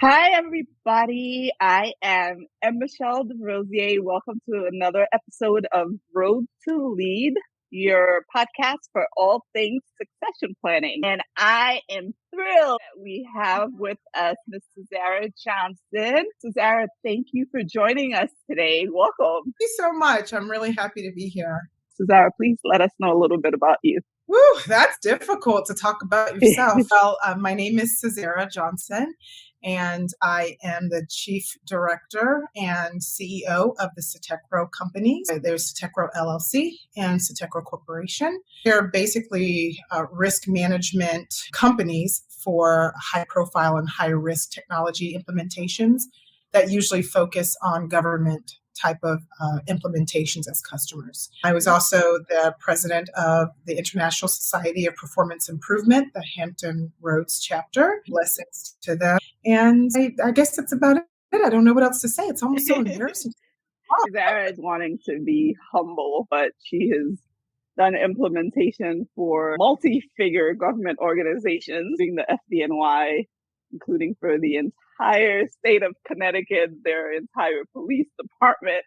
Hi, everybody. I am Michelle de Rosier. Welcome to another episode of Road to Lead, your podcast for all things succession planning. And I am thrilled that we have with us Ms. Sazara Johnson. Sazara, thank you for joining us today. Welcome. Thank you so much. I'm really happy to be here. Sazara, please let us know a little bit about you. Woo, that's difficult to talk about yourself. Well, my name is Sazara Johnson, and I am the Chief Director and CEO of the SATECHRO companies. There's SATECHRO LLC and SATECHRO Corporation. They're basically risk management companies for high profile and high risk technology implementations that usually focus on government type of implementations as customers. I was also the president of the International Society of Performance Improvement, the Hampton Roads chapter. Blessings to them. And I guess that's about it. I don't know what else to say. It's almost so embarrassing. Sazara is wanting to be humble, but she has done implementation for multi-figure government organizations, being the FDNY, including for the entire state of Connecticut, their entire police department.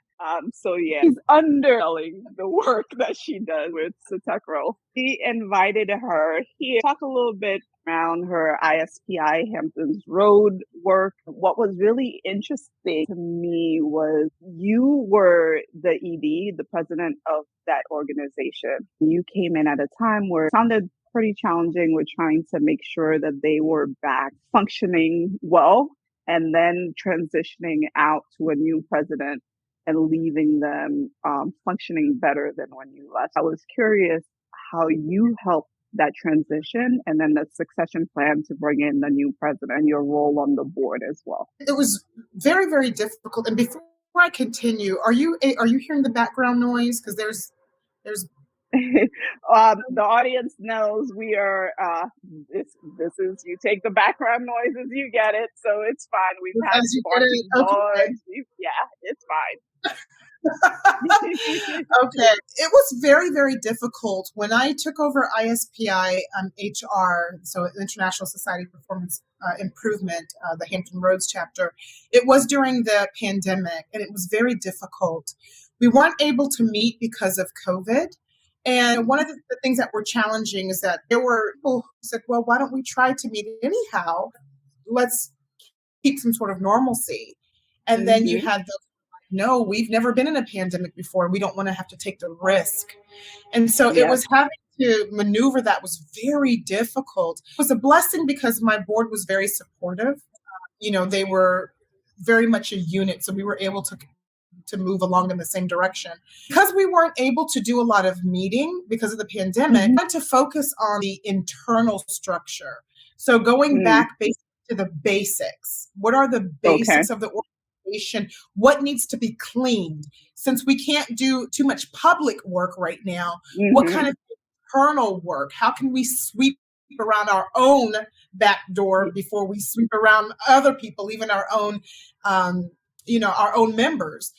She's underselling the work that she does with SATECHRO. We invited her here to talk a little bit around her ISPI Hampton's Road work. What was really interesting to me was you were the ED, the president of that organization. You came in at a time where it sounded pretty challenging with trying to make sure that they were back functioning well and then transitioning out to a new president and leaving them functioning better than when you left. I was curious how you helped that transition and then the succession plan to bring in the new president and your role on the board as well. It was very, very difficult. And before I continue, are you hearing the background noise? Because there's the audience knows we are this is you take the background noise as you get it, so it's fine. We've had barking dogs. Yeah, it's fine. Okay. It was very, very difficult when I took over ISPI HR, so International Society of Performance Improvement, the Hampton Roads chapter. It was during the pandemic, and it was very difficult. We weren't able to meet because of COVID. And one of the things that were challenging is that there were people who said, well, why don't we try to meet anyhow? Let's keep some sort of normalcy. And then you had the, no, we've never been in a pandemic before. We don't want to have to take the risk. And so it was having to maneuver that was very difficult. It was a blessing because my board was very supportive. They were very much a unit. So we were able to move along in the same direction. Because we weren't able to do a lot of meeting because of the pandemic, I had to focus on the internal structure. So going back to the basics. What are the basics of the organization? What needs to be cleaned? Since we can't do too much public work right now, what kind of internal work? How can we sweep around our own back door before we sweep around other people, even our own our own members?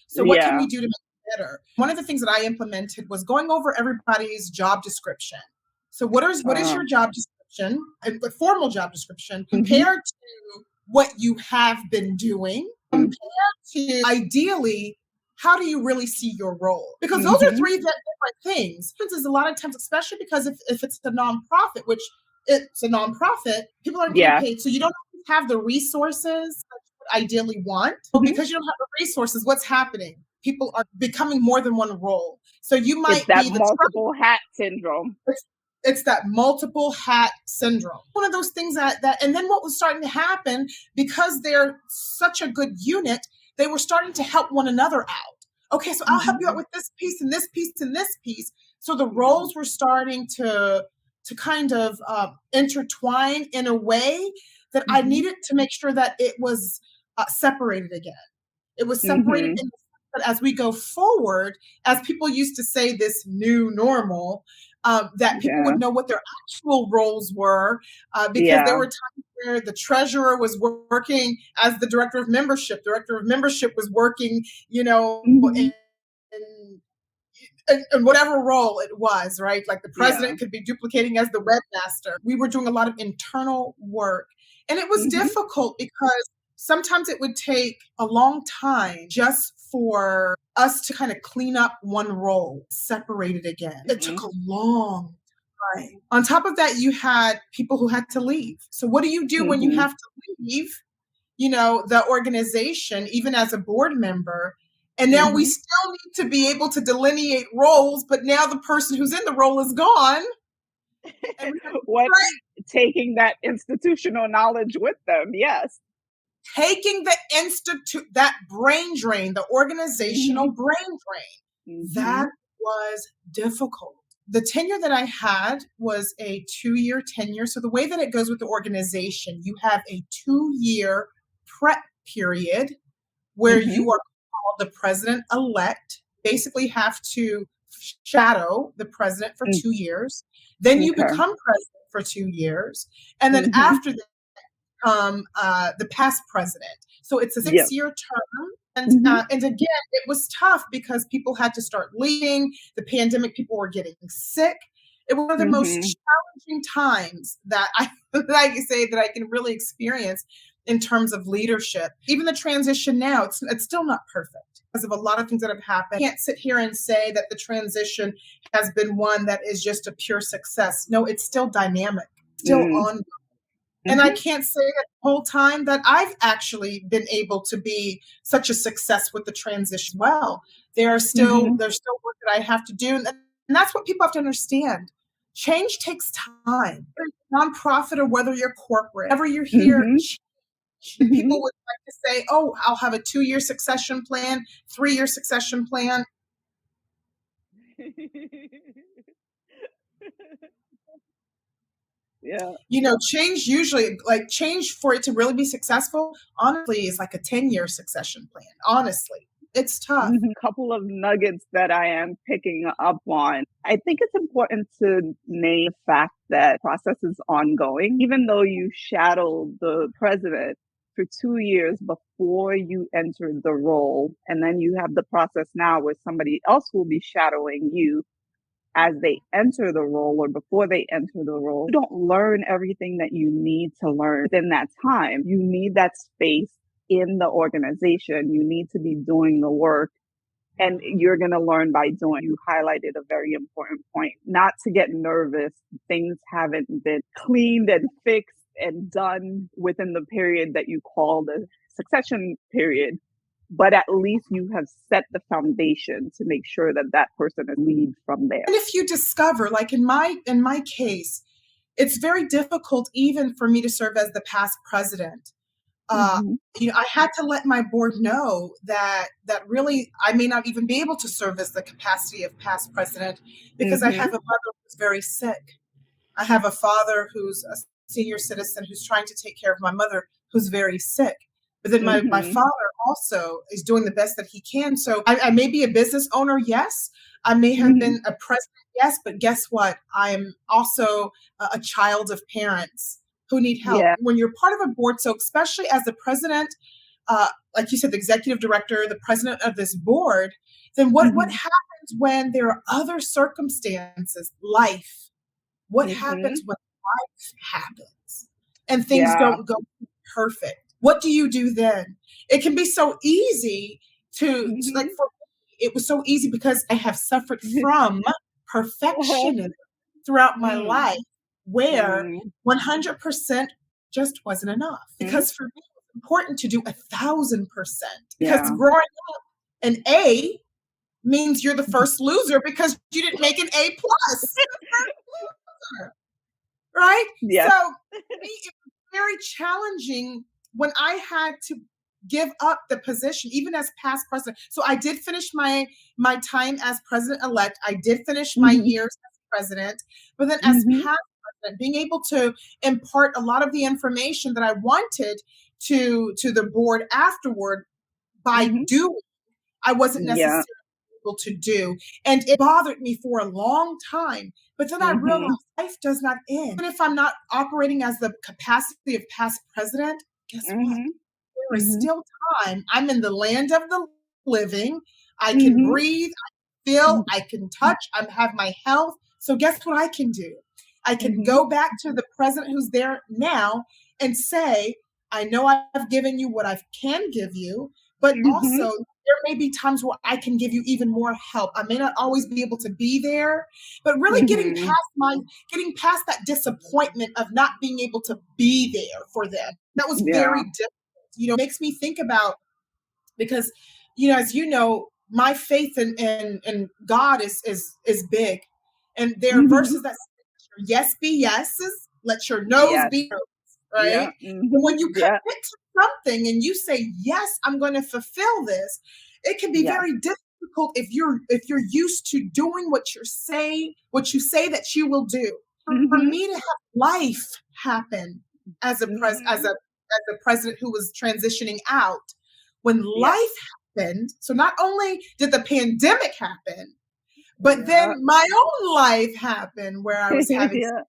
So what can we do to make it better? One of the things that I implemented was going over everybody's job description. So what is your job description, a formal job description, compared to what you have been doing, compared to ideally, how do you really see your role? Because those are three different things. Is a lot of times, especially because if it's a nonprofit, which it's a nonprofit, people aren't getting paid. So you don't have the resources ideally want. Because you don't have the resources, what's happening? People are becoming more than one role. So you might be the multiple hat syndrome. It's that multiple hat syndrome. One of those things that and then what was starting to happen, because they're such a good unit, they were starting to help one another out. Okay, so I'll help you out with this piece and this piece and this piece. So the roles were starting to kind of intertwine in a way that I needed to make sure that it was separated again. It was separated in the sense that as we go forward, as people used to say, this new normal, that people would know what their actual roles were, because there were times where the treasurer was working as the director of membership. Director of membership was working, in whatever role it was, right? Like the president could be duplicating as the webmaster. We were doing a lot of internal work. And it was difficult because sometimes it would take a long time just for us to kind of clean up one role, separate it again. It took a long time. On top of that, you had people who had to leave. So what do you do when you have to leave, the organization, even as a board member? And now we still need to be able to delineate roles, but now the person who's in the role is gone. What, taking that institutional knowledge with them, yes. Taking that brain drain, the organizational brain drain, that was difficult. The tenure that I had was a 2-year tenure. So the way that it goes with the organization, you have a 2-year prep period where you are called the president-elect, basically have to shadow the president for 2 years. Then you become president for 2 years. And then after that, the past president. So it's a 6-year term. And again, it was tough because people had to start leaving. The pandemic, people were getting sick. It was one of the most challenging times that I can say that I can really experience in terms of leadership. Even the transition now, it's still not perfect because of a lot of things that have happened. I can't sit here and say that the transition has been one that is just a pure success. No, it's still dynamic, still ongoing. And I can't say that the whole time that I've actually been able to be such a success with the transition. Well, there's still work that I have to do. And that's what people have to understand. Change takes time. Whether you're nonprofit or whether you're corporate, whenever you're here, people would like to say, oh, I'll have a 2-year succession plan, 3-year succession plan. Yeah. Change usually, change for it to really be successful, honestly, is like a 10-year succession plan. Honestly, it's tough. Couple of nuggets that I am picking up on. I think it's important to name the fact that process is ongoing. Even though you shadow the president for 2 years before you entered the role, and then you have the process now where somebody else will be shadowing you as they enter the role or before they enter the role. You don't learn everything that you need to learn within that time. You need that space in the organization. You need to be doing the work, and you're going to learn by doing. You highlighted a very important point, not to get nervous. Things haven't been cleaned and fixed and done within the period that you call the succession period. But at least you have set the foundation to make sure that that person is lead from there. And if you discover, like in my case, it's very difficult even for me to serve as the past president. I had to let my board know that really I may not even be able to serve as the capacity of past president because I have a mother who's very sick. I have a father who's a senior citizen who's trying to take care of my mother who's very sick. But then my father also is doing the best that he can. So I may be a business owner, yes. I may have been a president, yes. But guess what? I am also a child of parents who need help. Yeah. When you're part of a board, so especially as the president, like you said, the executive director, the president of this board, then what happens when there are other circumstances, life? What happens when life happens and things don't go perfect? What do you do then? It can be so easy to like, for me, it was so easy because I have suffered from perfectionism throughout my life where 100% just wasn't enough. Because for me, it's important to do 1,000% because growing up, an A means you're the first loser because you didn't make an A plus. Right? Yeah. So for me, it was very challenging when I had to give up the position, even as past president. So I did finish my time as president-elect. I did finish my years as president. But then as past president, being able to impart a lot of the information that I wanted to the board afterward by doing, I wasn't necessarily able to do. And it bothered me for a long time. But then I realized life does not end. Even if I'm not operating as the capacity of past president, guess what? There is still time. I'm in the land of the living. I can breathe, I feel, I can touch, I have my health. So guess what I can do? I can go back to the president who's there now and say, I know I've given you what I can give you, but Mm-hmm. also there may be times where I can give you even more help. I may not always be able to be there, but really Mm-hmm. getting past that disappointment of not being able to be there for them. That was Yeah. very difficult. Makes me think about, because, as you know, my faith in God is big. And there are Mm-hmm. verses that say, let your yes be yeses, let your no's Yes. be no's, Yeah. right? And Mm-hmm. when you Yeah. commit to something and you say, yes, I'm going to fulfill this, it can be Yeah. very difficult if you're used to doing what you say that you will do. For Mm-hmm. me to have life happen as a Mm-hmm. president who was transitioning out, when Yeah. life happened, so not only did the pandemic happen, but Yeah. then my own life happened where I was having Yeah.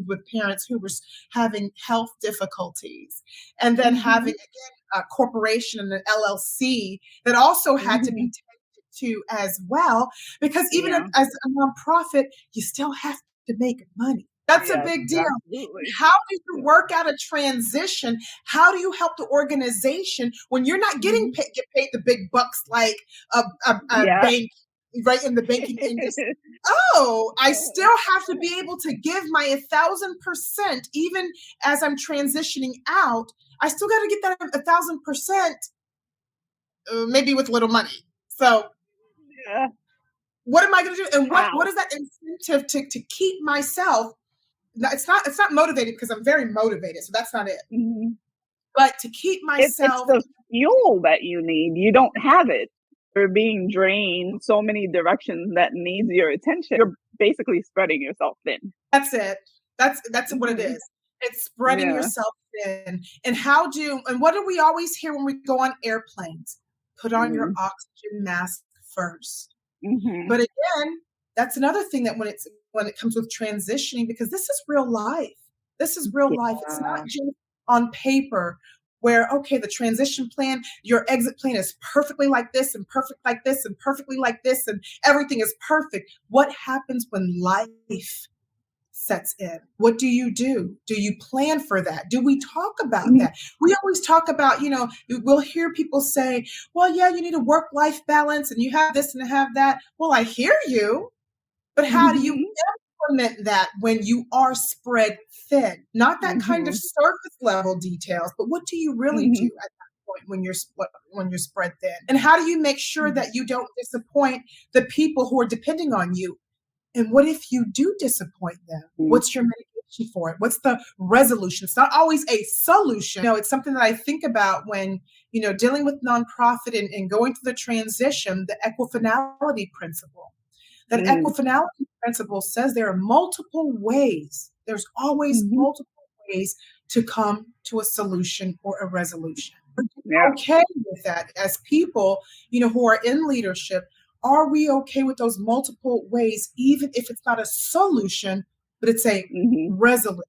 with parents who were having health difficulties, and then Mm-hmm. having again a corporation and an LLC that also had to Mm-hmm. be tended to as well, because even Yeah. as a nonprofit, you still have to make money. That's a Yes. big deal. Absolutely. How do you Yeah. work out a transition? How do you help the organization when you're not Mm-hmm. get paid the big bucks like a Yeah. bank, right, in the banking industry? Oh, I still have to be able to give my 1,000%, even as I'm transitioning out. I still got to get that 1,000%, maybe with little money. So, Yeah. what am I going to do? And what How? is that incentive to keep myself? It's not motivated, because I'm very motivated, so that's not it. Mm-hmm. But to keep It's myself, the fuel that you need. You don't have it. You're being drained so many directions that needs your attention. You're basically spreading yourself thin. that's it. That's what it Mm-hmm. is. It's spreading Yeah. yourself thin. And what do we always hear when we go on airplanes? Put on your oxygen mask first. Mm-hmm. But again, that's another thing that when it comes with transitioning, because this is real life. This is real life. It's not Yeah. just on paper where, okay, the transition plan, your exit plan is perfectly like this and perfect like this and perfectly like this and everything is perfect. What happens when life sets in? What do you do? Do you plan for that? Do we talk about Mm-hmm. that? We always talk about, we'll hear people say, well, yeah, you need a work life balance and you have this and have that. Well, I hear you, but how do you Mm-hmm. implement that when you are spread thin? Not that kind of Mm-hmm. surface level details, but what do you really do Mm-hmm. at that point when you're spread thin? And how do you make sure that you don't disappoint the people who are depending on you? And what if you do disappoint them? What's your mitigation for it? What's the resolution? It's not always a solution. It's something that I think about when, dealing with nonprofit and going through the transition, the equifinality principle. That Mm-hmm. equifinality principle says there are multiple ways. There's always Mm-hmm. multiple ways to come to a solution or a resolution. Yeah. Okay with that as people, who are in leadership? Are we okay with those multiple ways, even if it's not a solution, but it's a Mm-hmm. resolution?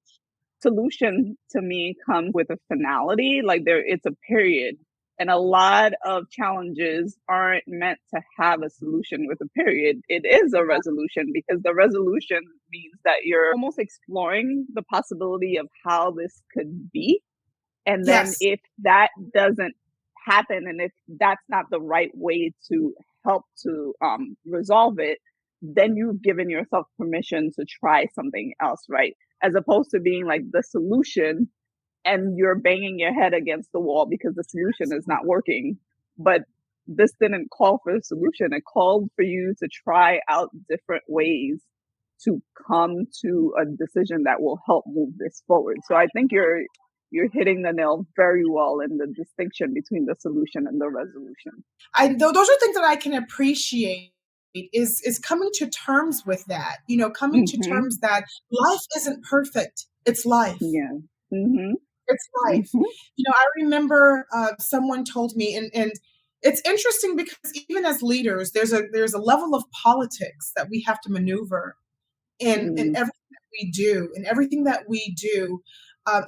Solution to me comes with a finality, like it's a period. And a lot of challenges aren't meant to have a solution with a period. It is a resolution because the resolution means that you're almost exploring the possibility of how this could be. And then Yes. if that doesn't happen and if that's not the right way to help to resolve it, then you've given yourself permission to try something else, right? As opposed to being like the solution and you're banging your head against the wall because the solution is not working. But this didn't call for a solution. It called for you to try out different ways to come to a decision that will help move this forward. So I think you're hitting the nail very well in the distinction between the solution and the resolution. Those are things that I can appreciate, is coming to terms with that, coming to Mm-hmm. terms that life isn't perfect. It's life. Yeah. Mm-hmm. It's life. Mm-hmm. I remember someone told me, and it's interesting because even as leaders, there's a level of politics that we have to maneuver in Mm-hmm. everything that we do,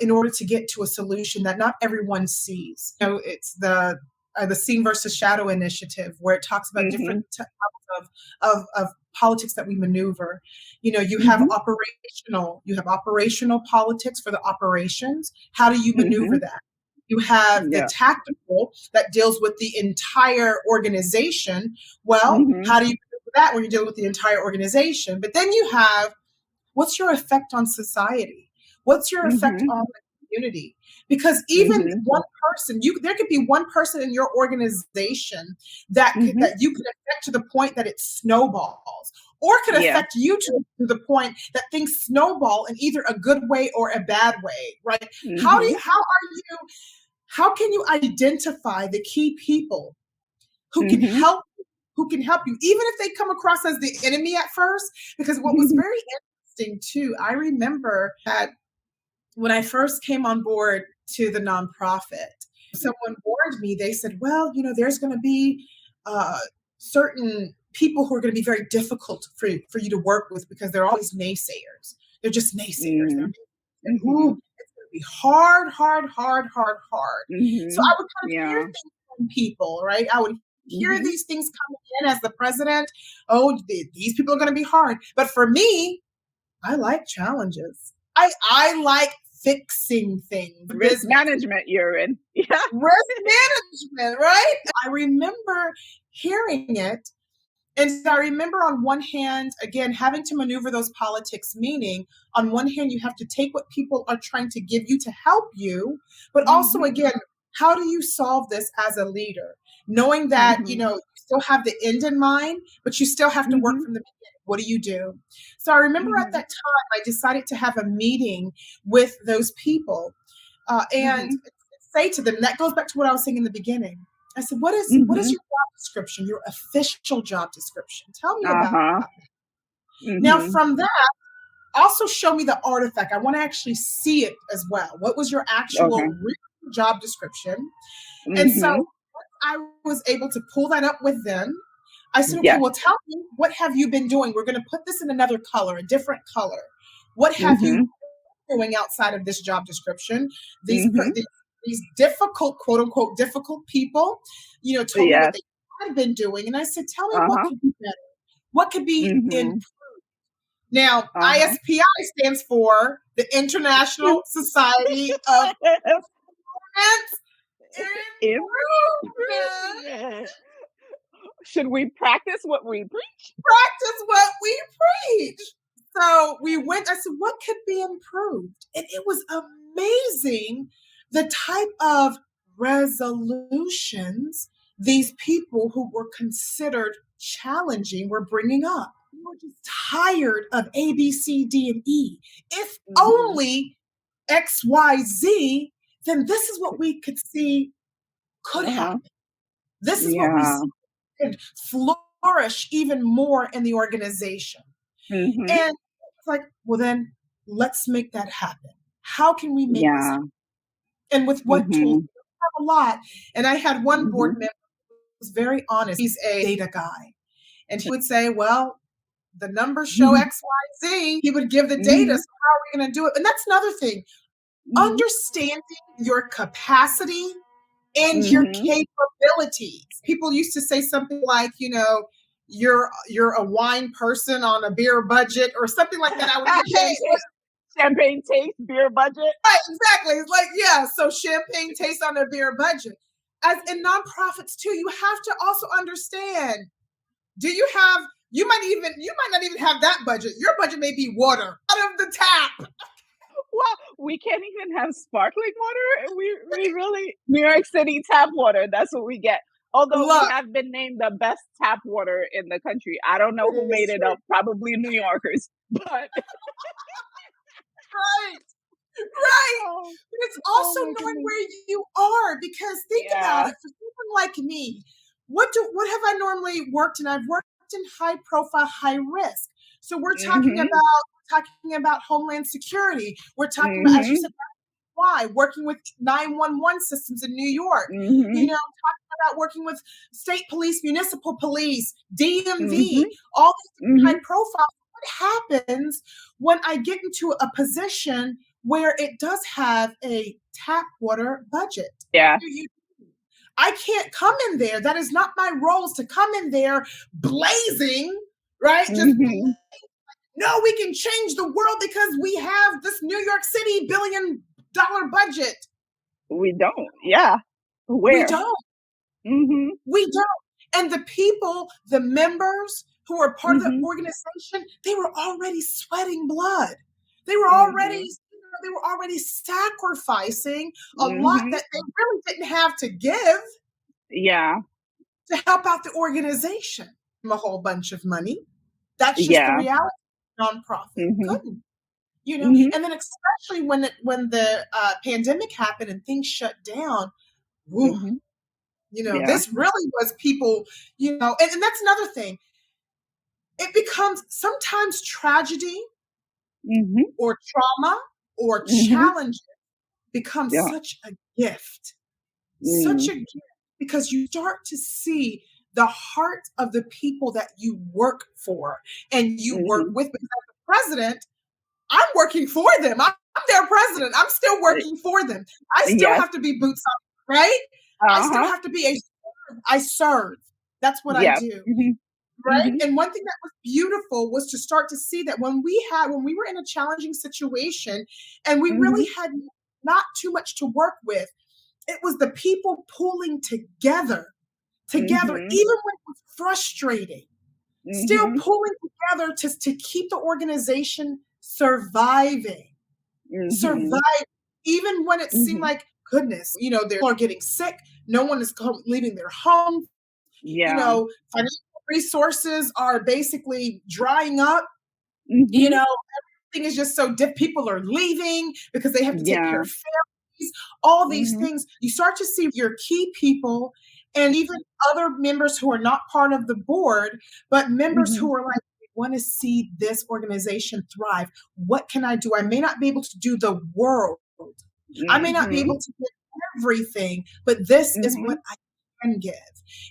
in order to get to a solution that not everyone sees. It's the Seen versus Shadow initiative, where it talks about different Mm-hmm. types of politics that we maneuver. You have operational politics for the operations. How do you maneuver that? You have the tactical that deals with the entire organization. Well, how do you maneuver that when you're dealing with the entire organization? But then you have, what's your effect on society? What's your effect on the community? Because even one person, there could be one person in your organization that you could affect to the point that it snowballs, or could affect you to the point that things snowball in either a good way or a bad way, right? How can you identify the key people who can help you, even if they come across as the enemy at first? Because what was very interesting too, I remember that when I first came on board to the nonprofit, someone warned me. They said, well, there's going to be certain people who are going to be very difficult for you to work with, because they're always naysayers. They're just naysayers. It's going to be hard. So I would kind of hear things from people, right? I would hear these things coming in as the president. Oh, these people are going to be hard. But for me, I like challenges. I like fixing things. Risk management you're in. Risk management, right? I remember hearing it. And I remember on one hand, again, having to maneuver those politics, meaning on one hand, you have to take what people are trying to give you to help you, but also, again, how do you solve this as a leader? Knowing that, you still have the end in mind, but you still have to work from the beginning. What do you do? So I remember at that time, I decided to have a meeting with those people and say to them, that goes back to what I was saying in the beginning. I said, what is your job description, your official job description? Tell me about it. Now, from that, also show me the artifact. I want to actually see it as well. What was your actual real job description? And so once I was able to pull that up with them, I said, okay, well, tell me, what have you been doing? We're going to put this in another color, a different color. What have you been doing outside of this job description? These difficult, quote unquote, difficult people, told me what they had been doing. And I said, tell me what could be better. What could be improved? Now, ISPI stands for the International Society of Improvement. Should we practice what we preach? Practice what we preach. So we went, I said, what could be improved? And it was amazing the type of resolutions these people who were considered challenging were bringing up. We were just tired of A, B, C, D, and E. If only X, Y, Z, then this is what we could see could happen. This is what we see could flourish even more in the organization. And it's like, well, then let's make that happen. How can we make this happen? And with what tools? We have a lot. And I had one board member who was very honest. He's a data guy. And he would say, well, the numbers show X, Y, Z. He would give the data. So how are we going to do it? And that's another thing. Understanding your capacity and your capabilities. People used to say something like, you're a wine person on a beer budget or something like that. I would say, champagne taste, beer budget. Right, exactly. It's like, so champagne taste on a beer budget. As in nonprofits too, you have to also understand, you might not even have that budget. Your budget may be water out of the tap. Well, we can't even have sparkling water. We really, New York City tap water, that's what we get. Although we have been named the best tap water in the country. I don't know who made it up, probably New Yorkers, but. Right. But it's also knowing where you are, because think about it. For someone like me, what have I normally worked in? I've worked in high profile, high risk. So we're talking about Homeland Security. We're talking about, as you said, working with 911 systems in New York. Talking about working with state police, municipal police, DMV, all these high profile. What happens when I get into a position where it does have a tap water budget? I can't come in there. That is not my role, is to come in there blazing right? Just Mhm. no, we can change the world because we have this New York City $1 billion budget. We don't. Yeah. We Where? don't. Mhm. We don't. And the people, the members who are part of the Mhm. organization, they were already sweating blood. They were already, Mhm. they were already sacrificing a lot Mhm. that they really didn't have to give Yeah. to help out the organization. A whole bunch of money. That's just the Yeah. reality. Nonprofit Mhm. couldn't, Mhm. and then especially when the pandemic happened and things shut down. Whew, Mhm. Yeah. this really was people, and that's another thing. It becomes sometimes tragedy Mhm. or trauma or Mhm. challenge becomes Yeah. such Mm. a gift because you start to see the heart of the people that you work for and you work Mhm. with. Because as the president, I'm working for them. I'm their president. I'm still working for them. I still Yes. have to be boots on, right? I still Uh-huh. have to be I serve. That's what I Yeah. do. Mhm. Right. Mhm. And one thing that was beautiful was to start to see that when we were in a challenging situation and we Mhm. really had not too much to work with, it was the people pulling together, Mhm. even when it was frustrating, still Mhm. pulling together to keep the organization surviving. Mhm. Survive, even when it seemed Mhm. like, goodness, they are getting sick. No one is leaving their home. Yeah. Financial resources are basically drying up. You Mhm. know, Everything is just so diff. People are leaving because they have to take care Yeah. of families. All these Mhm. things, you start to see your key people and even other members who are not part of the board, but members Mhm. who are like, we want to see this organization thrive. What can I do? I may not be able to do the world. I may not be Mhm. able to do everything, but this is Mhm. what I can give.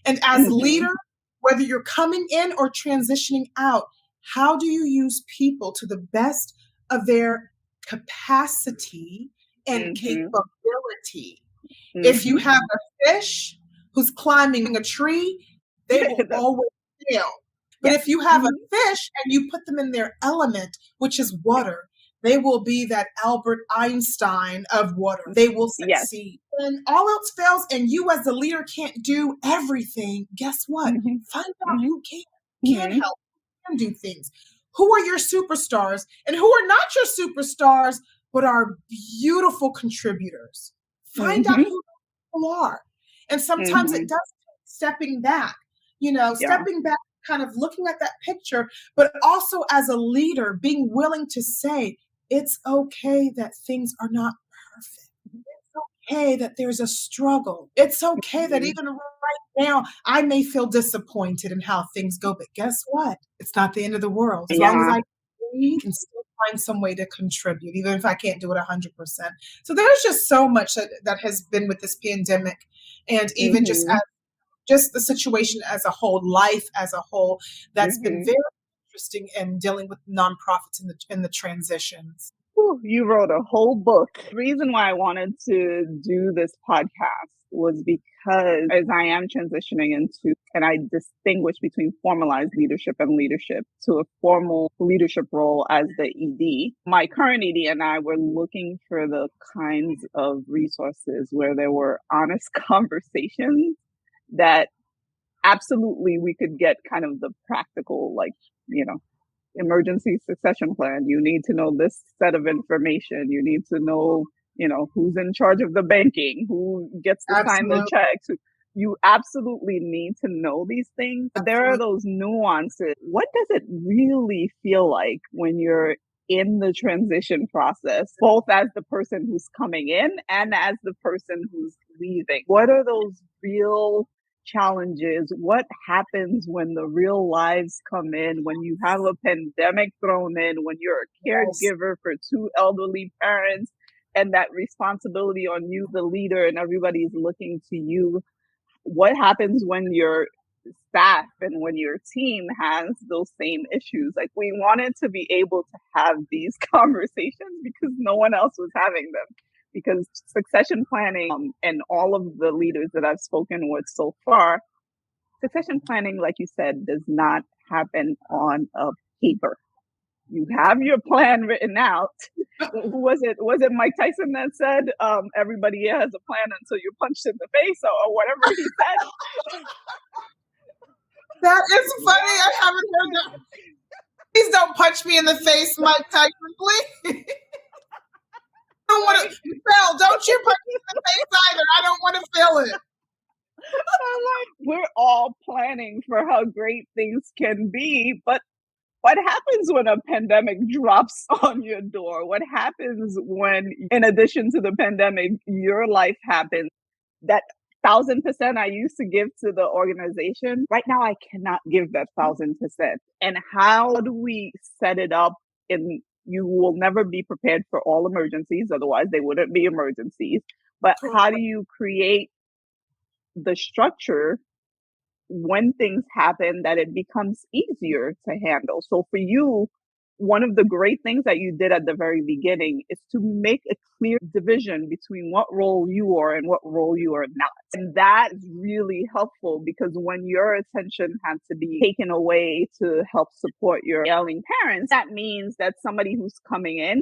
And as Mhm. leader, whether you're coming in or transitioning out, how do you use people to the best of their capacity and Mhm. capability? If you Mhm. have a fish who's climbing a tree, they will always fail. But Yeah. if you have a Mhm. fish and you put them in their element, which is water, they will be that Albert Einstein of water. They will Yes. succeed. When all else fails and you as the leader can't do everything, guess what? Mhm. Find out Mhm. who can Mhm. help, can do things. Who are your superstars and who are not your superstars, but are beautiful contributors? Find out Mhm. who people are. And sometimes it Mhm. does take stepping back, Yeah. stepping back, kind of looking at that picture, but also as a leader, being willing to say, it's okay that things are not perfect. It's okay that there's a struggle. It's okay that Mhm. even right now I may feel disappointed in how things go, but guess what? It's not the end of the world. As long as Yeah. I can still find some way to contribute, even if I can't do it 100%. So there's just so much that has been with this pandemic, and even Mhm. just the situation as a whole, life as a whole, that's been Mhm. very interesting in dealing with nonprofits in the transitions. Whew, you wrote a whole book. The reason why I wanted to do this podcast was because as I am transitioning into, and I distinguish between formalized leadership and leadership to a formal leadership role as the ED. My current ED and I were looking for the kinds of resources where there were honest conversations that absolutely we could get kind of the practical, like, you know, emergency succession plan. You need to know this set of information. You need to know, who's in charge of the banking, who gets to sign the Absolutely. checks. You absolutely need to know these things. But there are Absolutely. those nuances. What does it really feel like when you're in the transition process, both as the person who's coming in and as the person who's leaving? What are those real challenges? What happens when the real lives come in, when you have a pandemic thrown in, when you're a Yes. caregiver for two elderly parents, and that responsibility on you, the leader, and everybody's looking to you? What happens when your staff and when your team has those same issues? Like, we wanted to be able to have these conversations because no one else was having them. Because succession planning, and all of the leaders that I've spoken with so far, succession planning, like you said, does not happen on a paper. You have your plan written out. Who was it? Was it Mike Tyson that said, everybody here has a plan until you're punched in the face, or whatever he said? That is funny. I haven't heard that. Please don't punch me in the face, Mike Tyson, please. I don't want to feel. Don't you punch me in the face either. I don't want to feel it. We're all planning for how great things can be, but what happens when a pandemic drops on your door? What happens when, in addition to the pandemic, your life happens? That 1,000% I used to give to the organization, right now I cannot give that 1,000%. And how do we set it up? And you will never be prepared for all emergencies, otherwise they wouldn't be emergencies. But how do you create the structure when things happen that it becomes easier to handle? So for you, one of the great things that you did at the very beginning is to make a clear division between what role you are and what role you are not. And that is really helpful, because when your attention had to be taken away to help support your ailing parents, that means that somebody who's coming in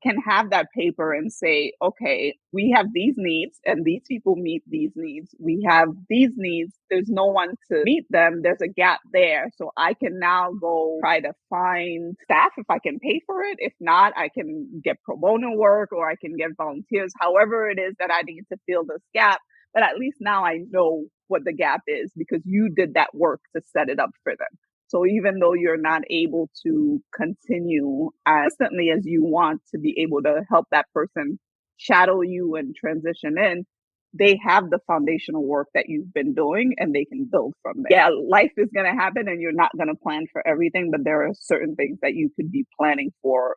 can have that paper and say, okay, we have these needs and these people meet these needs. We have these needs. There's no one to meet them. There's a gap there. So I can now go try to find staff if I can pay for it. If not, I can get pro bono work, or I can get volunteers, however it is that I need to fill this gap. But at least now I know what the gap is, because you did that work to set it up for them. So even though you're not able to continue as constantly as you want to be able to help that person shadow you and transition in, they have the foundational work that you've been doing and they can build from there. Yeah, life is going to happen and you're not going to plan for everything, but there are certain things that you could be planning for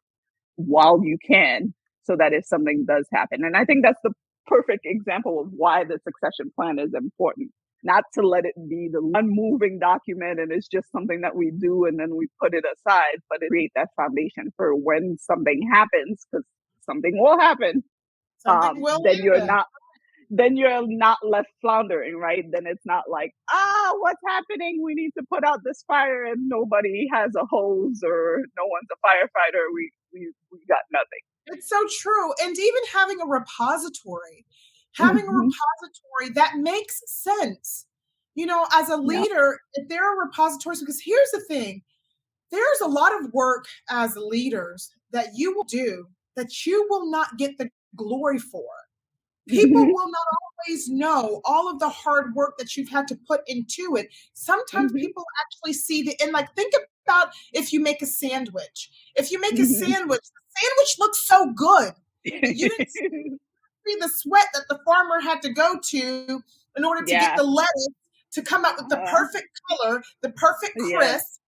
while you can, so that if something does happen. And I think that's the perfect example of why the succession plan is important. Not to let it be the unmoving document and it's just something that we do and then we put it aside, but to create that foundation for when something happens, because something will happen. Then you're not left floundering, right? Then it's not like, what's happening? We need to put out this fire and nobody has a hose or no one's a firefighter. We got nothing. It's so true. And even having a repository that makes sense. You know, as a leader, if there are repositories, because here's the thing, there's a lot of work as leaders that you will do that you will not get the glory for. People will not always know all of the hard work that you've had to put into it. Sometimes people actually see the end. Like, think about if you make a sandwich. If you make a sandwich, the sandwich looks so good. You didn't see the sweat that the farmer had to go to in order to get the lettuce to come out with the perfect color, the perfect crisp.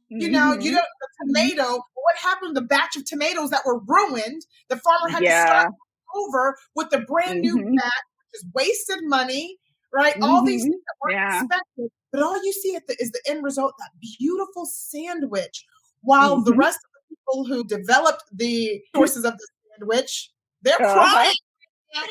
You know, you don't, the tomato, what happened to the batch of tomatoes that were ruined? The farmer had to start over with a brand new batch, which is wasted money, right? All these things that weren't expected, but all you see is the end result, that beautiful sandwich, while the rest of the people who developed the sources of the sandwich, they're crying. They're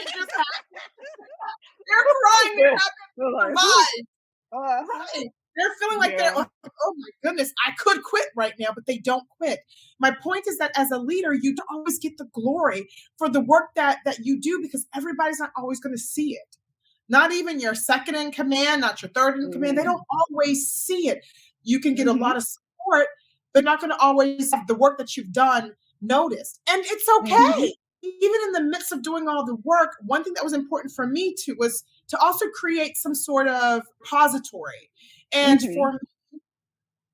crying. They're not going to survive. Right. They're feeling like they're like, oh my goodness, I could quit right now, but they don't quit. My point is that as a leader, you don't always get the glory for the work that you do, because everybody's not always going to see it. Not even your second in command, not your third in command. They don't always see it. You can get a lot of support, but not going to always have the work that you've done noticed. And it's okay. Even in the midst of doing all the work, one thing that was important for me was to also create some sort of repository. And for me,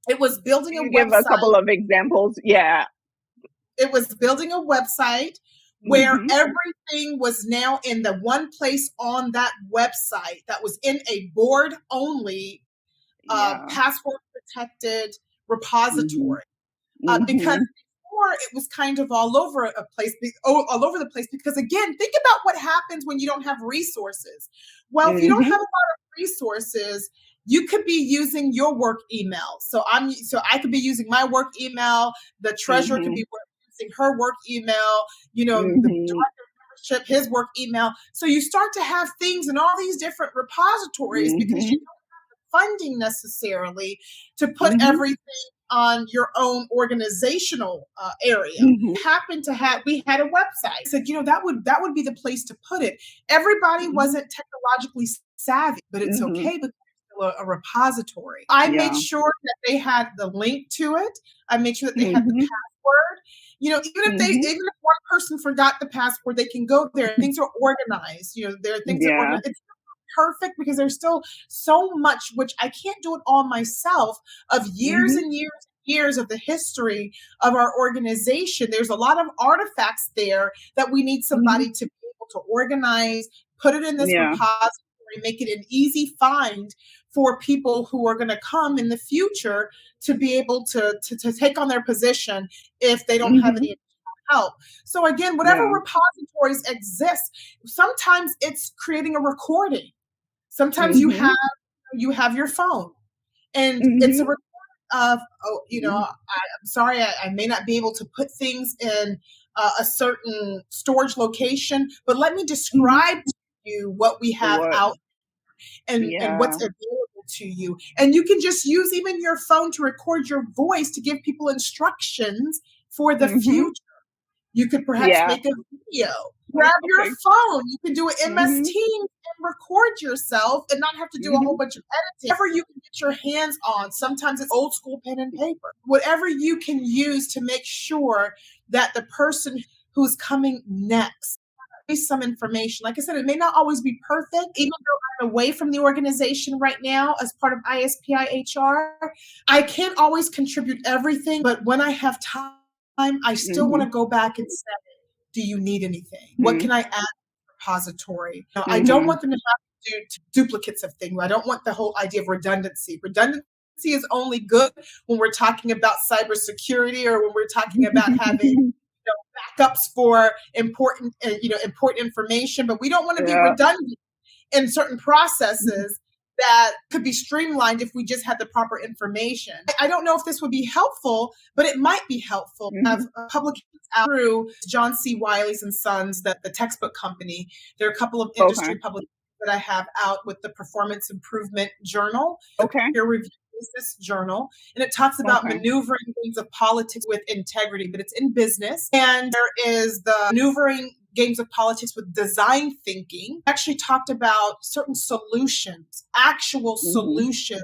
it was building a website. Give a couple of examples. Yeah. It was building a website where everything was now in the one place on that website that was in a board-only, password-protected repository. Because before it was kind of all over the place. Because again, think about what happens when you don't have resources. Well, if you don't have a lot of resources, you could be using your work email. So I could be using my work email. The treasurer could be using her work email. You know, the director of membership, his work email. So you start to have things in all these different repositories because you don't have the funding necessarily to put everything on your own organizational area. We had a website. I said, that would be the place to put it. Everybody wasn't technologically savvy, but it's okay because it's still a repository. I made sure that they had the link to it. I made sure that they had the password. Even if one person forgot the password, they can go there. Things are organized. There are things that are organized. It's perfect because there's still so much, which I can't do it all myself, of years and years and years of the history of our organization. There's a lot of artifacts there that we need somebody to be able to organize, put it in this repository, make it an easy find for people who are going to come in the future to be able to take on their position if they don't have any help. So again, whatever repositories exist, sometimes it's creating a recording. Sometimes you have your phone and it's a recording of, I'm sorry, I may not be able to put things in a certain storage location, but let me describe to you what we have out and what's available to you. And you can just use even your phone to record your voice to give people instructions for the future. You could perhaps make a video. Grab your phone. You can do an MS Teams and record yourself and not have to do a whole bunch of editing. Whatever you can get your hands on. Sometimes it's old school pen and paper. Whatever you can use to make sure that the person who's coming next some information. Like I said, it may not always be perfect. Even though I'm away from the organization right now as part of ISPI HR, I can't always contribute everything. But when I have time, I still want to go back and say, do you need anything? What can I add to the repository? I don't want them to have to do duplicates of things. I don't want the whole idea of redundancy. Redundancy is only good when we're talking about cybersecurity or when we're talking about having backups for important information, but we don't want to be redundant in certain processes that could be streamlined if we just had the proper information. I don't know if this would be helpful, but it might be helpful. I have publications out through John C. Wiley's and Sons, the textbook company. There are a couple of industry publications that I have out with the Performance Improvement Journal, peer review business journal, and it talks about maneuvering games of politics with integrity, but it's in business. And there is the maneuvering games of politics with design thinking. Actually talked about certain solutions, actual solutions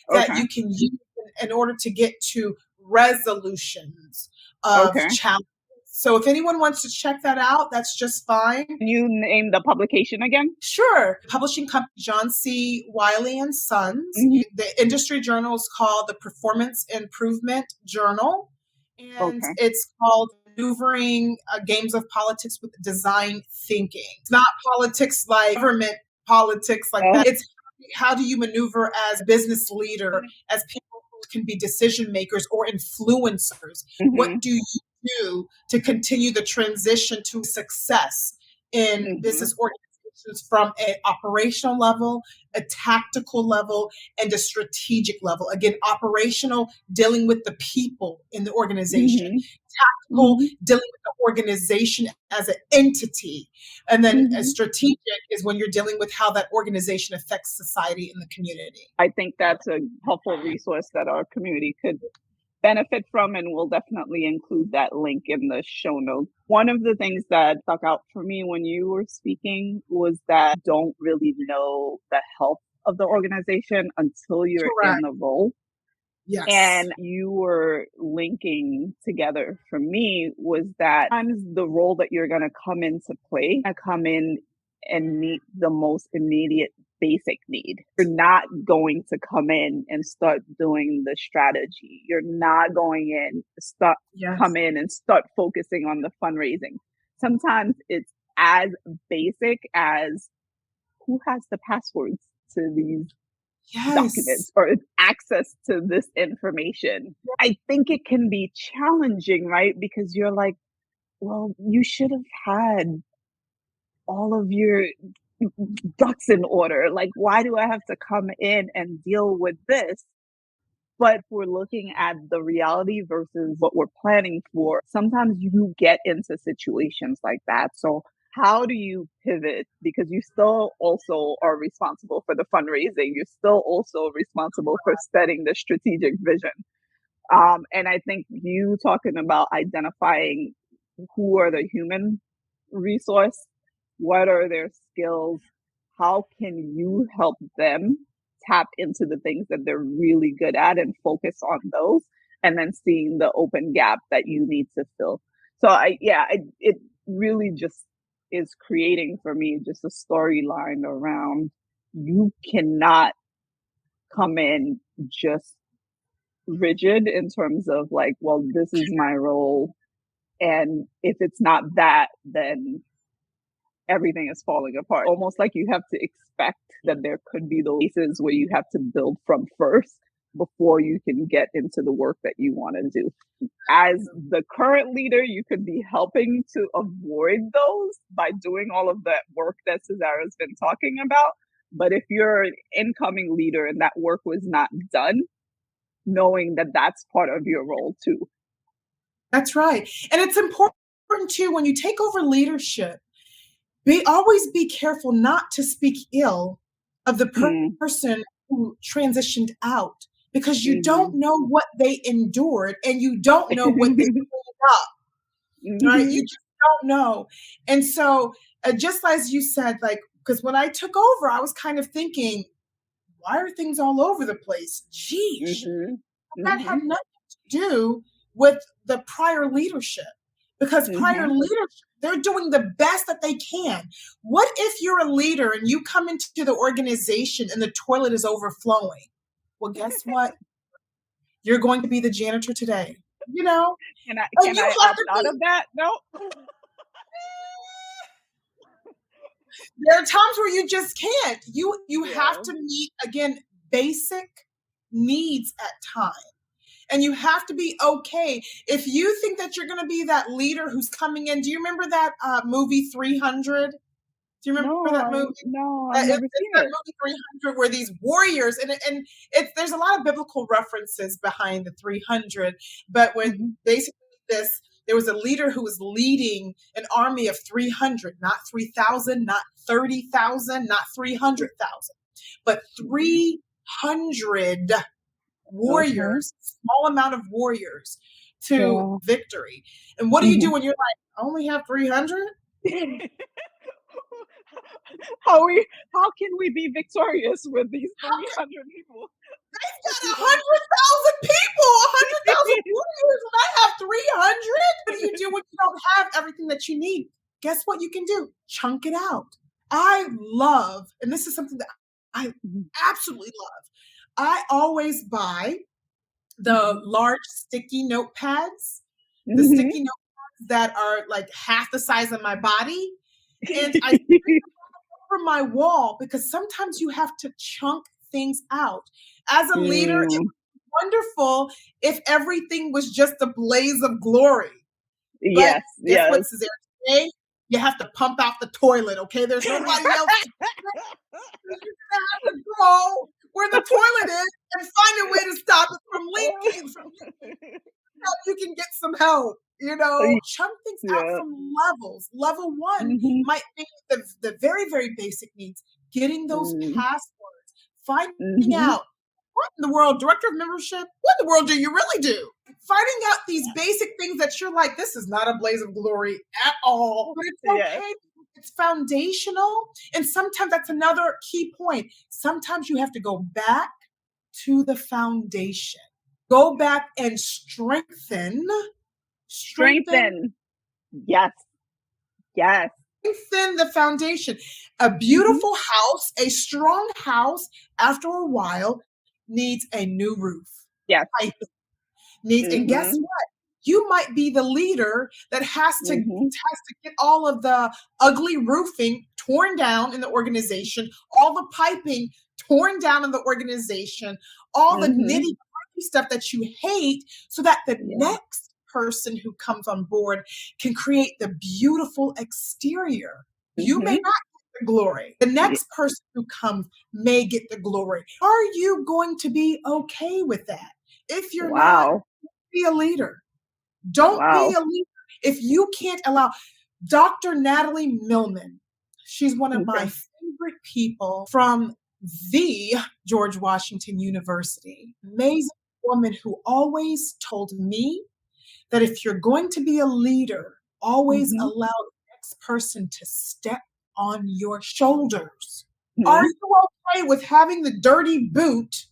that you can use in order to get to resolutions of challenges. So if anyone wants to check that out, that's just fine. Can you name the publication again? Sure. Publishing company John C. Wiley and Sons. The industry journal is called the Performance Improvement Journal. And it's called Maneuvering Games of Politics with Design Thinking. It's not politics like government politics like that. It's how do you maneuver as a business leader, as people who can be decision makers or influencers? What do you do to continue the transition to success in business organizations from an operational level, a tactical level, and a strategic level? Again, operational, dealing with the people in the organization. Tactical, dealing with the organization as an entity. And then strategic is when you're dealing with how that organization affects society and the community. I think that's a helpful resource that our community could benefit from, and we'll definitely include that link in the show notes. One of the things that stuck out for me when you were speaking was that you don't really know the health of the organization until you're in the role. Yes. And you were linking together for me was that sometimes the role that you're going to come into play, come in and meet the most immediate basic need. You're not going to come in and start doing the strategy. You're not going in, come in and start focusing on the fundraising. Sometimes it's as basic as who has the passwords to these documents or access to this information. I think it can be challenging, right? Because you're like, well, you should have had all of your ducks in order. Like, why do I have to come in and deal with this? But if we're looking at the reality versus what we're planning for, sometimes you get into situations like that. So how do you pivot? Because you still also are responsible for the fundraising. You're still also responsible for setting the strategic vision. And I think you talking about identifying who are the human resource, what are their skills, how can you help them tap into the things that they're really good at and focus on those, and then seeing the open gap that you need to fill. So it really just is creating for me just a storyline around you cannot come in just rigid in terms of like, well, this is my role. And if it's not that, then everything is falling apart. Almost like you have to expect that there could be those cases where you have to build from first before you can get into the work that you want to do. As the current leader, you could be helping to avoid those by doing all of that work that Sazara's been talking about. But if you're an incoming leader and that work was not done, knowing that that's part of your role too. That's right. And it's important too, when you take over leadership, always be careful not to speak ill of the person who transitioned out, because you don't know what they endured and you don't know what they pulled up. Right? You just don't know. And so, just as you said, like, because when I took over, I was kind of thinking, why are things all over the place? Geez, that had nothing to do with the prior leadership, because prior leadership, they're doing the best that they can. What if you're a leader and you come into the organization and the toilet is overflowing? Well, guess what? You're going to be the janitor today. You know? Can I opt out of that? No. There are times where you just can't. You have to meet, again, basic needs at times. And you have to be okay. If you think that you're going to be that leader who's coming in, do you remember that movie 300? Do you remember that movie? No, I've never seen that movie 300, where these warriors, and there's a lot of biblical references behind the 300, but when basically there was a leader who was leading an army of 300, not 3,000, not 30,000, not 300,000, but 300 warriors, small amount of warriors to victory. And what do you do when you're like, I only have 300? How can we be victorious with these 300 people? They've got 100,000 people, 100,000 warriors, and I have 300. What do you do when you don't have everything that you need? Guess what you can do? Chunk it out. I love, and this is something that I absolutely love, I always buy the large sticky notepads, the sticky notepads that are like half the size of my body. And I stick them over my wall, because sometimes you have to chunk things out. As a leader, it would be wonderful if everything was just a blaze of glory. Yes, but guess what, Sazara? Today, you have to pump out the toilet, okay? There's nobody else. You're going to have to go where the toilet is and find a way to stop it from leaking. You can get some help, chunk things out from levels. Level 1 might be the very, very basic needs, getting those passwords, finding out what in the world, director of membership, what in the world do you really do? Finding out these basic things that you're like, this is not a blaze of glory at all, but it's okay. It's foundational. And sometimes that's another key point. Sometimes you have to go back to the foundation. Go back and strengthen. Yes. Strengthen the foundation. A beautiful house, a strong house, after a while, needs a new roof. Yes. And guess what? You might be the leader that has to get all of the ugly roofing torn down in the organization, all the piping torn down in the organization, all the nitty-gritty stuff that you hate, so that the next person who comes on board can create the beautiful exterior. You may not get the glory. The next person who comes may get the glory. Are you going to be okay with that? If you're not, be a leader. Don't be a leader if you can't allow. Dr. Natalie Millman. She's one of my Okay. favorite people from the George Washington University. Amazing woman who always told me that if you're going to be a leader, always Mm-hmm. allow the next person to step on your shoulders. Are Mm-hmm. you okay with having the dirty boot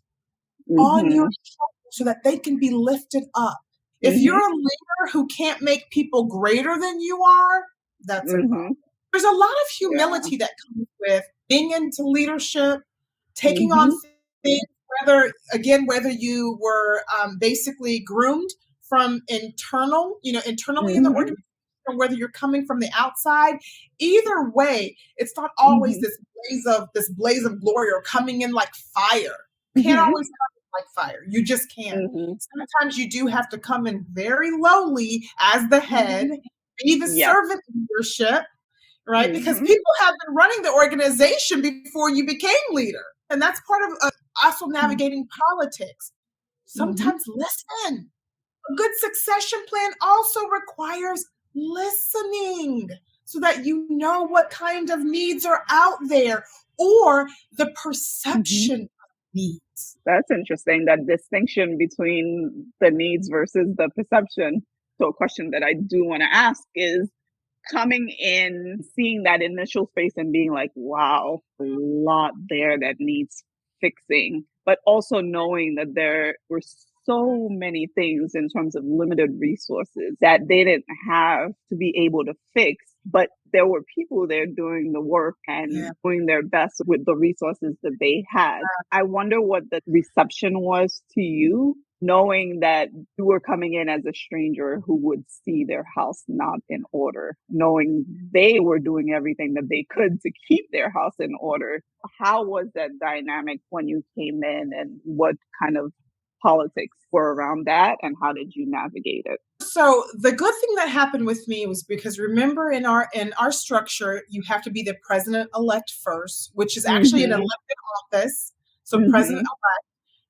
on your Mm-hmm. shoulders so that they can be lifted up? If you're Mm-hmm. a leader who can't make people greater than you are, that's a problem. Mm-hmm. There's a lot of Yeah. humility that comes with being into leadership, taking on Mm-hmm. things, whether you were basically groomed from internally in the Mm-hmm. organization, or whether you're coming from the outside. Either way, it's not always Mm-hmm. this blaze of glory or coming in like fire. Can't Mm-hmm. always come in like fire. You just can't. Mm-hmm. Sometimes you do have to come in very lowly as the head, Mm-hmm. be the Yep. servant leadership, right? Because Mm-hmm. people have been running the organization before you became leader. And that's part of also navigating politics. Mm-hmm. Sometimes listen. A good succession plan also requires listening so that you know what kind of needs are out there or the Mm-hmm. perception of needs. That's interesting, that distinction between the needs versus the perception. So a question that I do want to ask is, coming in, seeing that initial space and being like, wow, a lot there that needs fixing, but also knowing that there were so many things in terms of limited resources that they didn't have to be able to fix, but there were people there doing the work Yeah. and doing their best with the resources that they had. I wonder what the reception was to you, knowing that you were coming in as a stranger who would see their house not in order, knowing they were doing everything that they could to keep their house in order. How was that dynamic when you came in, and what kind of politics were around that, and how did you navigate it? So the good thing that happened with me was because remember in our structure you have to be the president elect first, which is actually an Mhm. elected office. So president, Mhm.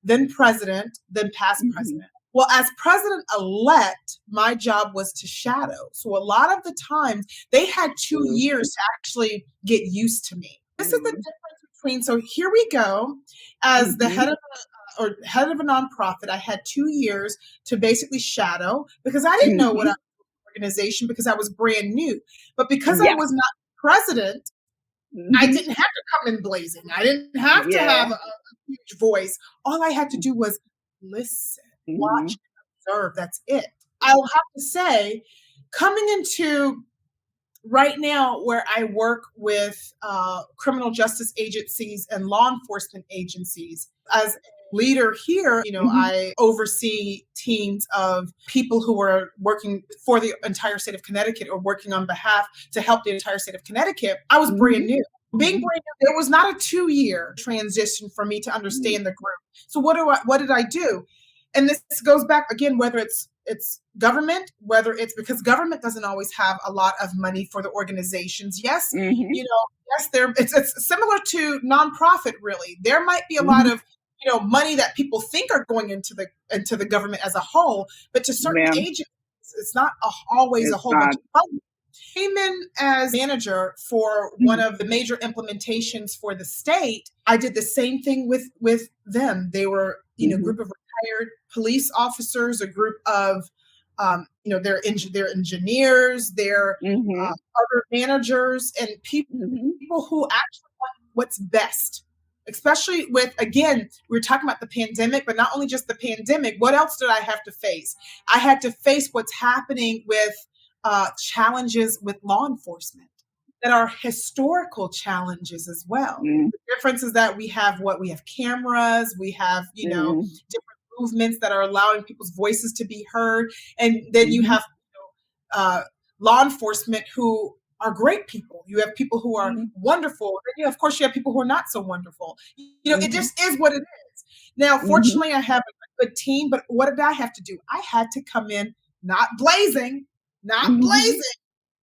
then past Mhm. president. Well, as president elect, my job was to shadow. So a lot of the times they had 2 years to actually get used to me. This is the Mhm. difference between, so here we go. As the Mhm. head of a nonprofit, I had 2 years to basically shadow because I didn't know what Mhm. organization because I was brand new. But because I Yeah. was not president, I Mhm. didn't have to come in blazing. I didn't have to Yeah. have a huge voice. All I had to do was listen, watch, Mhm. and observe. That's it. I'll have to say, coming into right now where I work with criminal justice agencies and law enforcement agencies, as a leader here, Mhm. I oversee teams of people who are working for the entire state of Connecticut or working on behalf to help the entire state of Connecticut. I was brand Mhm. new. Being Mhm. brand new, there was not a 2 year transition for me to Mhm. understand the group. So what did I do? And this goes back again, whether it's government, whether it's because government doesn't always have a lot of money for the organizations. Yes, Mhm. yes, it's similar to nonprofit. Really, there might be a lot Mhm. of money that people think are going into the government as a whole, but to certain Yeah. agencies, it's not always a It's whole bunch not. of money. Came in as manager for one Mhm. of the major implementations for the state. I did the same thing with them. They were, a Mhm. group of retired police officers, a group of, they're engineers, they're Mhm. other managers, and Mhm. people who actually want what's best. Especially with, again, we were talking about the pandemic, but not only just the pandemic. What else did I have to face? I had to face what's happening with challenges with law enforcement that are historical challenges as well. Mm. The difference is that we have cameras, we have, Mm. different movements that are allowing people's voices to be heard. And then you Mhm. have law enforcement who are great people. You have people who are Mhm. wonderful. And of course, you have people who are not so wonderful. It Mhm. just is what it is. Now, Mhm. fortunately, I have a good team, but what did I have to do? I had to come in not blazing, not Mhm. blazing,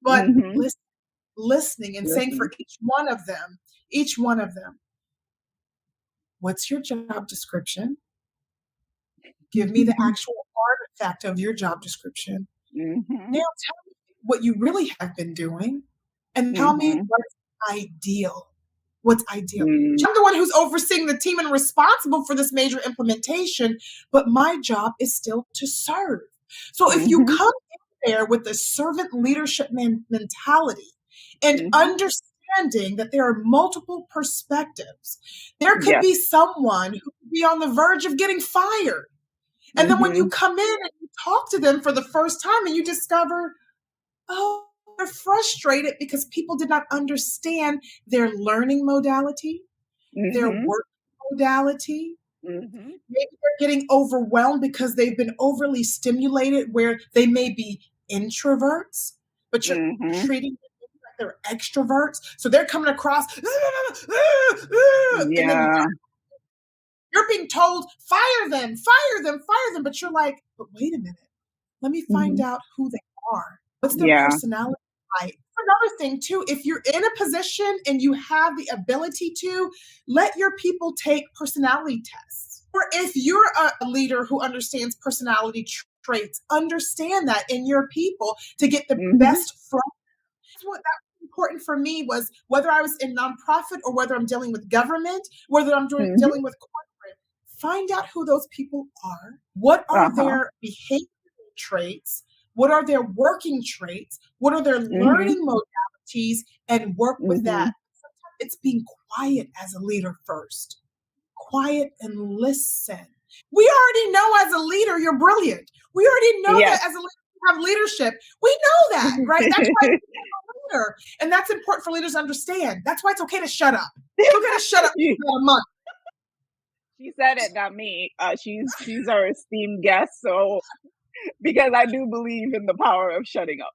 but Mhm. listening and saying for Listen. each one of them, what's your job description? Give me the Mhm. actual artifact of your job description. Now Mhm. tell me. what you really have been doing and tell me Mhm. what's ideal. What's ideal? Mm. I'm the one who's overseeing the team and responsible for this major implementation, but my job is still to serve. So if you Mhm. come in there with a servant leadership mentality and Mhm. understanding that there are multiple perspectives, there could Yes. be someone who could be on the verge of getting fired. And then when you Mhm. come in and you talk to them for the first time and you discover, oh, they're frustrated because people did not understand their learning modality, their Mhm. work modality. Mhm. Maybe they're getting overwhelmed because they've been overly stimulated where they may be introverts, but you're Mhm. treating them like they're extroverts. So they're coming across, and then Yeah. you're being told, fire them, fire them, fire them. But you're like, but wait a minute. Let me find Mhm. out who they are. What's their Yeah. personality like? Another thing, too, if you're in a position and you have the ability to, let your people take personality tests. Or if you're a leader who understands personality traits, understand that in your people to get the Mhm. best from. That's what that was important for me was whether I was in nonprofit or whether I'm dealing with government, whether I'm Mhm. dealing with corporate, find out who those people are. What are Uh-huh. their behavioral traits? What are their working traits? What are their Mhm. learning modalities? And work with that. Mhm. Sometimes it's being quiet as a leader first. Quiet and listen. We already know as a leader you're brilliant. We already know Yes. that as a leader you have leadership. We know that, right? That's why you're a leader. And that's important for leaders to understand. That's why it's okay to shut up. It's okay to shut up She for a month. she said it, not me. She's our esteemed guest, so because I do believe in the power of shutting up.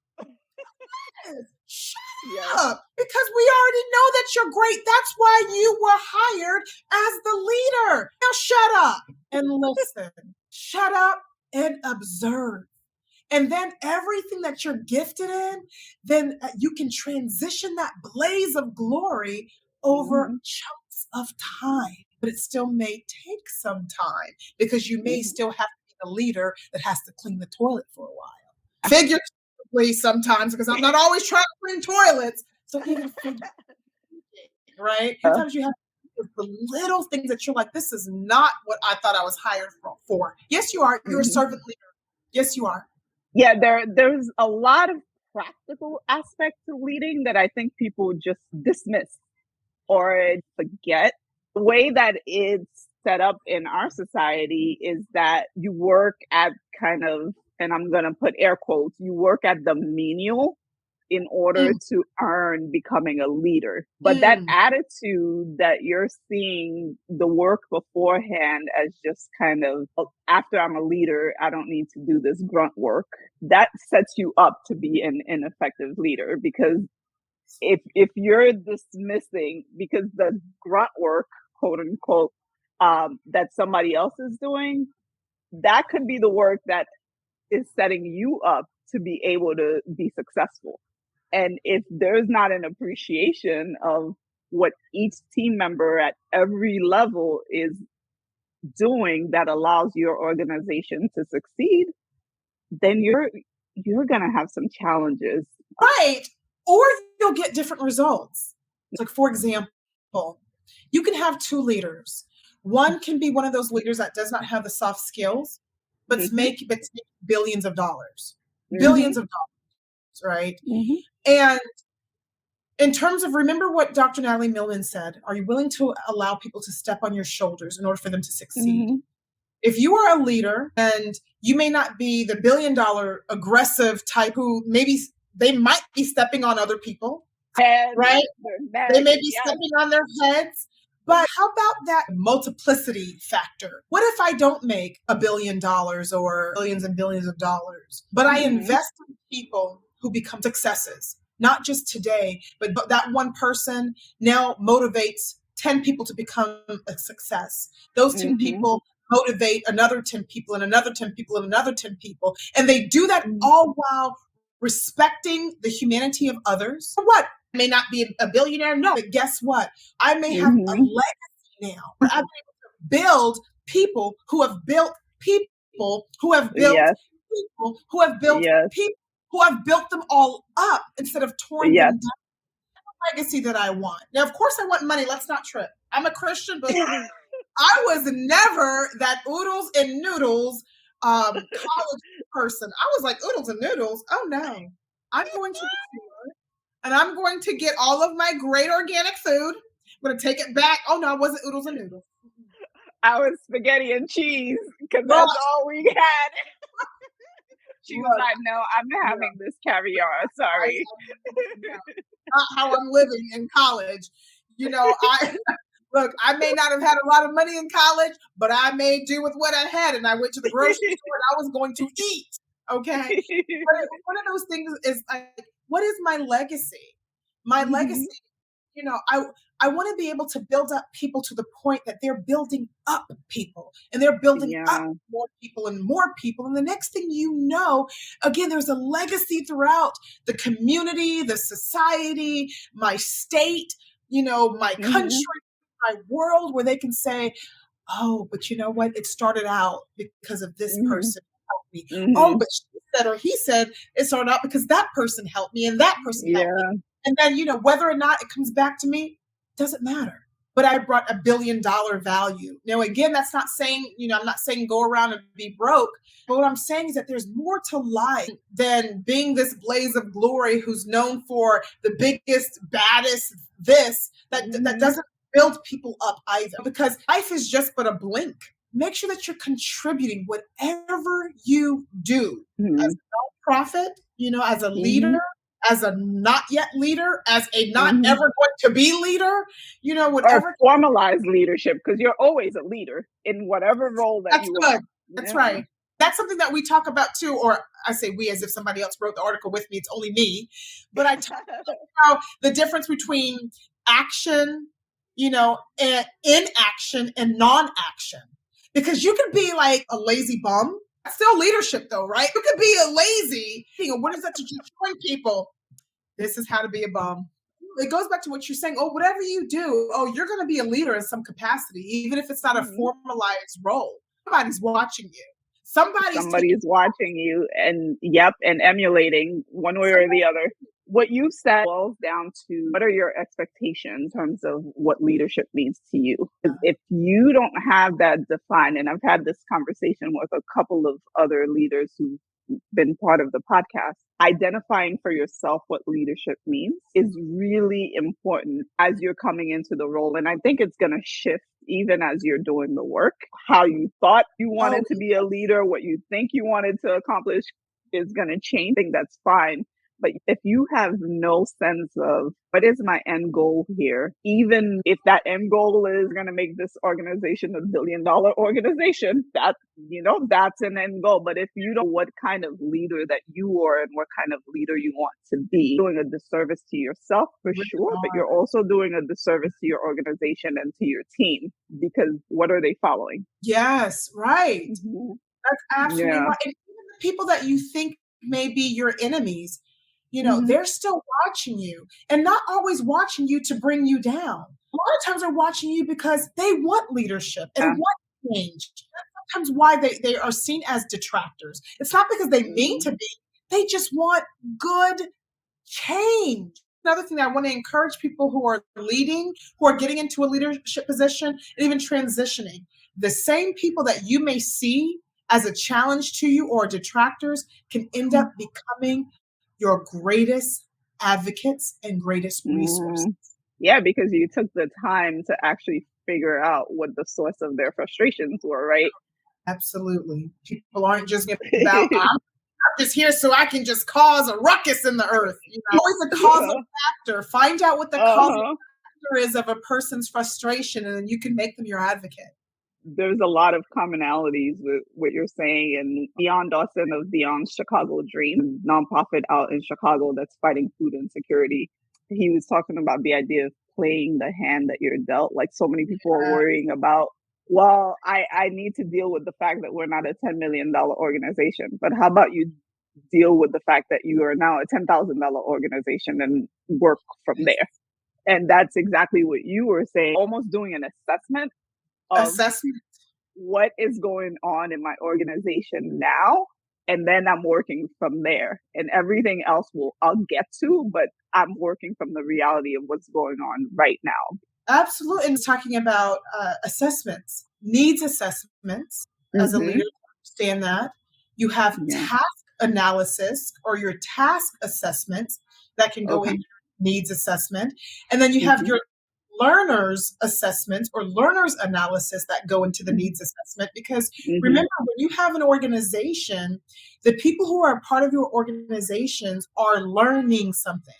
Shut Yes. up. Because we already know that you're great. That's why you were hired as the leader. Now shut up and listen. Shut up and observe. And then everything that you're gifted in, then you can transition that blaze of glory over Mhm. chunks of time. But it still may take some time because you may Mhm. still have to be the leader that has to clean the toilet for a while. Figuratively sometimes, because I'm not always trying to clean toilets. So even figuratively, right? Sometimes you have the little things that you're like, this is not what I thought I was hired for. Yes, you are. You're a Mhm. servant leader. Yes, you are. Yeah, there's a lot of practical aspects to leading that I think people just dismiss or forget. The way that it's set up in our society is that you work at kind of, and I'm going to put air quotes, you work at the menial in order Mm, to earn becoming a leader. But that mm, attitude that you're seeing the work beforehand as just kind of, "Oh, after I'm a leader, I don't need to do this grunt work." That sets you up to be an ineffective leader because if you're dismissing because the grunt work, quote unquote, that somebody else is doing, that could be the work that is setting you up to be able to be successful. And if there's not an appreciation of what each team member at every level is doing that allows your organization to succeed, then you're going to have some challenges. right. Or you'll get different results. Like, for example, you can have two leaders. One can be one of those leaders that does not have the soft skills, Mhm. but make billions of dollars. Mhm. Billions of dollars, right? Mhm. And in terms of remember what Dr. Natalie Millman said, are you willing to allow people to step on your shoulders in order for them to succeed? Mhm. If you are a leader and you may not be the $1 billion aggressive type who maybe they might be stepping on other people, Heads, right? their They necks, may be yes. stepping on their heads. But how about that multiplicity factor? What if I don't make $1 billion or billions and billions of dollars, but I Mhm. invest in people who become successes, not just today, but that one person now motivates 10 people to become a success. Those 10 Mhm. people motivate another 10 people and another 10 people and another 10 people. And they do that Mhm. all while respecting the humanity of others. For what? I may not be a billionaire, no, but guess what? I may have a Mhm. legacy now where I've been able to build people who have built people who have built Yes. people who have built Yes. people who have built them all up instead of torn Yes. them down. Legacy that I want. Now, of course, I want money. Let's not trip. I'm a Christian, but I was never that oodles and noodles college person. I was like, oodles and noodles? Oh, no. I'm going to the store and I'm going to get all of my great organic food. I'm going to take it back. Oh, no, it wasn't oodles and noodles. I was spaghetti and cheese because that's all we had. She was like, no, I'm having this caviar. Sorry. Not how I'm living in college. You know, look, I may not have had a lot of money in college, but I made do with what I had. And I went to the grocery store and I was going to eat. Okay. But one of those things is like, what is my legacy? My legacy, you know, I want to be able to build up people to the point that they're building up people and they're building up more people and more people. And the next thing you know, again, there's a legacy throughout the community, the society, my state, you know, my country, my world, where they can say, oh, but you know what? It started out because of this person who helped me. Oh, but she said or he said it started out because that person helped me and that person helped me. And then, you know, whether or not it comes back to me, doesn't matter. But I brought $1 billion value. Now, again, that's not saying, you know, I'm not saying go around and be broke. But what I'm saying is that there's more to life than being this blaze of glory who's known for the biggest, baddest, this, that doesn't build people up either. Because life is just but a blink. Make sure that you're contributing whatever you do as a nonprofit, you know, as a leader, as a not yet leader, as a not ever going to be leader, you know, whatever. Or formalized leadership, because you're always a leader in whatever role that you are. That's right. That's something that we talk about too, or I say we as if somebody else wrote the article with me. It's only me. But I talk about the difference between action, you know, and inaction and non-action. Because you could be like a lazy bum. Still leadership though, right? You could be a lazy, you know, what is that to join people? This is how to be a bum. It goes back to what you're saying. Oh, whatever you do, oh, you're going to be a leader in some capacity, even if it's not a formalized role. Somebody's watching you. Somebody's watching you and and emulating one way or the other. What you said boils down to what are your expectations in terms of what leadership means to you? If you don't have that defined, and I've had this conversation with a couple of other leaders who've been part of the podcast, identifying for yourself what leadership means is really important as you're coming into the role. And I think it's going to shift even as you're doing the work. How you thought you wanted to be a leader, what you think you wanted to accomplish is going to change. I think that's fine. But if you have no sense of what is my end goal here, even if that end goal is going to make this organization $1 billion organization, that, you know, that's an end goal. But if you don't know what kind of leader that you are and what kind of leader you want to be, doing a disservice to yourself for sure, but you're also doing a disservice to your organization and to your team, because what are they following? Yes, right. That's absolutely right. And even the people that you think may be your enemies, you know, they're still watching you and not always watching you to bring you down. A lot of times they're watching you because they want leadership and want change. That's sometimes why they are seen as detractors. It's not because they mean to be. They just want good change. Another thing that I want to encourage people who are leading, who are getting into a leadership position, and even transitioning, the same people that you may see as a challenge to you or detractors can end up becoming your greatest advocates and greatest resources. Yeah, because you took the time to actually figure out what the source of their frustrations were, right? Absolutely. People aren't just about, I'm just here so I can just cause a ruckus in the earth. You know? Always a causal factor. Find out what the causal factor is of a person's frustration, and then you can make them your advocate. There's a lot of commonalities with what you're saying. And Beyond Dawson of Beyond Chicago Dream, nonprofit out in Chicago that's fighting food insecurity, he was talking about the idea of playing the hand that you're dealt. Like so many people are worrying about, well, I need to deal with the fact that we're not a $10 million organization. But how about you deal with the fact that you are now a $10,000 organization and work from there? And that's exactly what you were saying, almost doing an assessment of what is going on in my organization now and then I'm working from there. And everything else I'll get to, but I'm working from the reality of what's going on right now. Absolutely. And talking about assessments, needs assessments, as a Mm-hmm. leader, understand that. You have Yeah. task analysis or your task assessments that can go Okay. in needs assessment. And then you have Mm-hmm. your learners assessments or learners analysis that go into the needs assessment. Because Mm-hmm. remember, when you have an organization, the people who are a part of your organizations are learning something.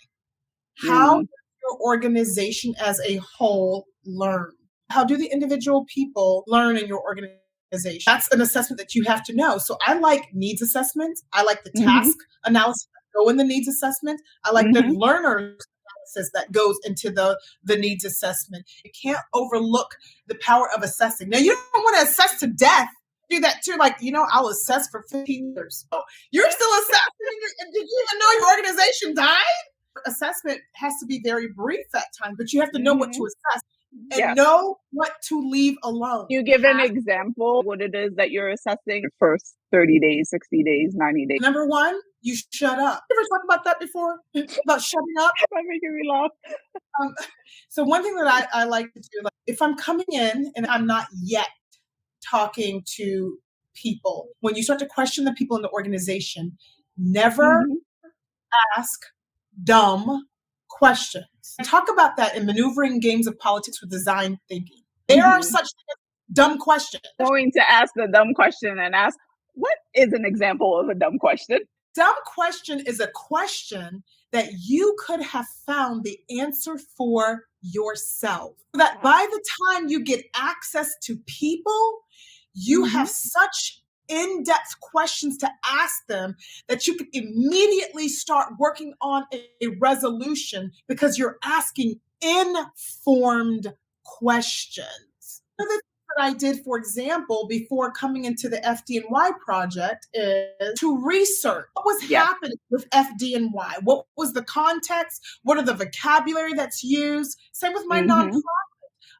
How Mm-hmm. does your organization as a whole learn? How do the individual people learn in your organization? That's an assessment that you have to know. So I like needs assessments. I like the Mm-hmm. task analysis that go in the needs assessment. I like the Mm-hmm. learner analysis that goes into the needs assessment. You can't overlook the power of assessing. Now, you don't want to assess to death. Do that too. Like, I'll assess for 15 years. So you're still assessing. Did you even know your organization died? Assessment has to be very brief that time, but you have to know what Mm-hmm. to assess and Yeah. know what to leave alone. You give an example what it is that you're assessing the first 30 days, 60 days, 90 days. Number one, you shut up. You ever talked about that before? About shutting up? That making me laugh. So one thing that I like to do, like if I'm coming in and I'm not yet talking to people, when you start to question the people in the organization, never Mm-hmm. ask dumb questions. Talk about that in Maneuvering Games of Politics with Design Thinking. There are Mm-hmm. such dumb questions. Going to ask the dumb question and ask, what is an example of a dumb question? Dumb question is a question that you could have found the answer for yourself. So that by the time you get access to people, you Mm-hmm. have such in-depth questions to ask them that you can immediately start working on a resolution because you're asking informed questions. Another that I did, for example, before coming into the FDNY project is to research what was happening with FDNY. What was the context? What are the vocabulary that's used? Same with my nonprofit.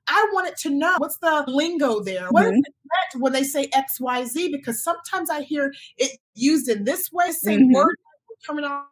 I wanted to know what's the lingo there. What is it meant when they say XYZ? Because sometimes I hear it used in this way, same word, terminology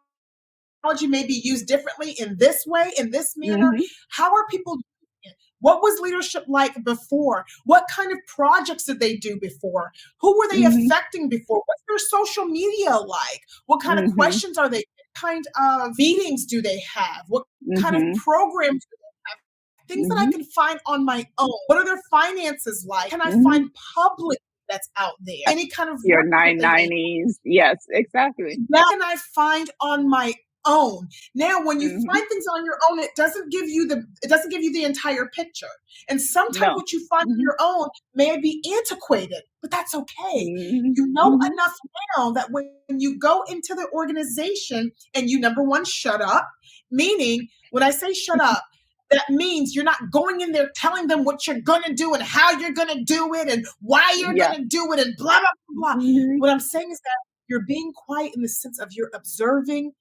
may be used differently in this way, in this manner. How are people doing it? What was leadership like before? What kind of projects did they do before? Who were they affecting before? What's their social media like? What kind of questions are they? What kind of meetings do they have? What kind of programs do they have? Things that I can find on my own. What are their finances like? Can I find public that's out there? Any kind of your 990s. Yes, exactly. that can I find on my own. Now, when you find things on your own, it doesn't give you the entire picture. And sometimes what you find on your own may be antiquated, but that's okay. You know enough now that when you go into the organization and you, number one, shut up, meaning when I say shut up, that means you're not going in there telling them what you're going to do and how you're going to do it and why you're going to do it and blah, blah, blah. What I'm saying is that you're being quiet in the sense of you're observing,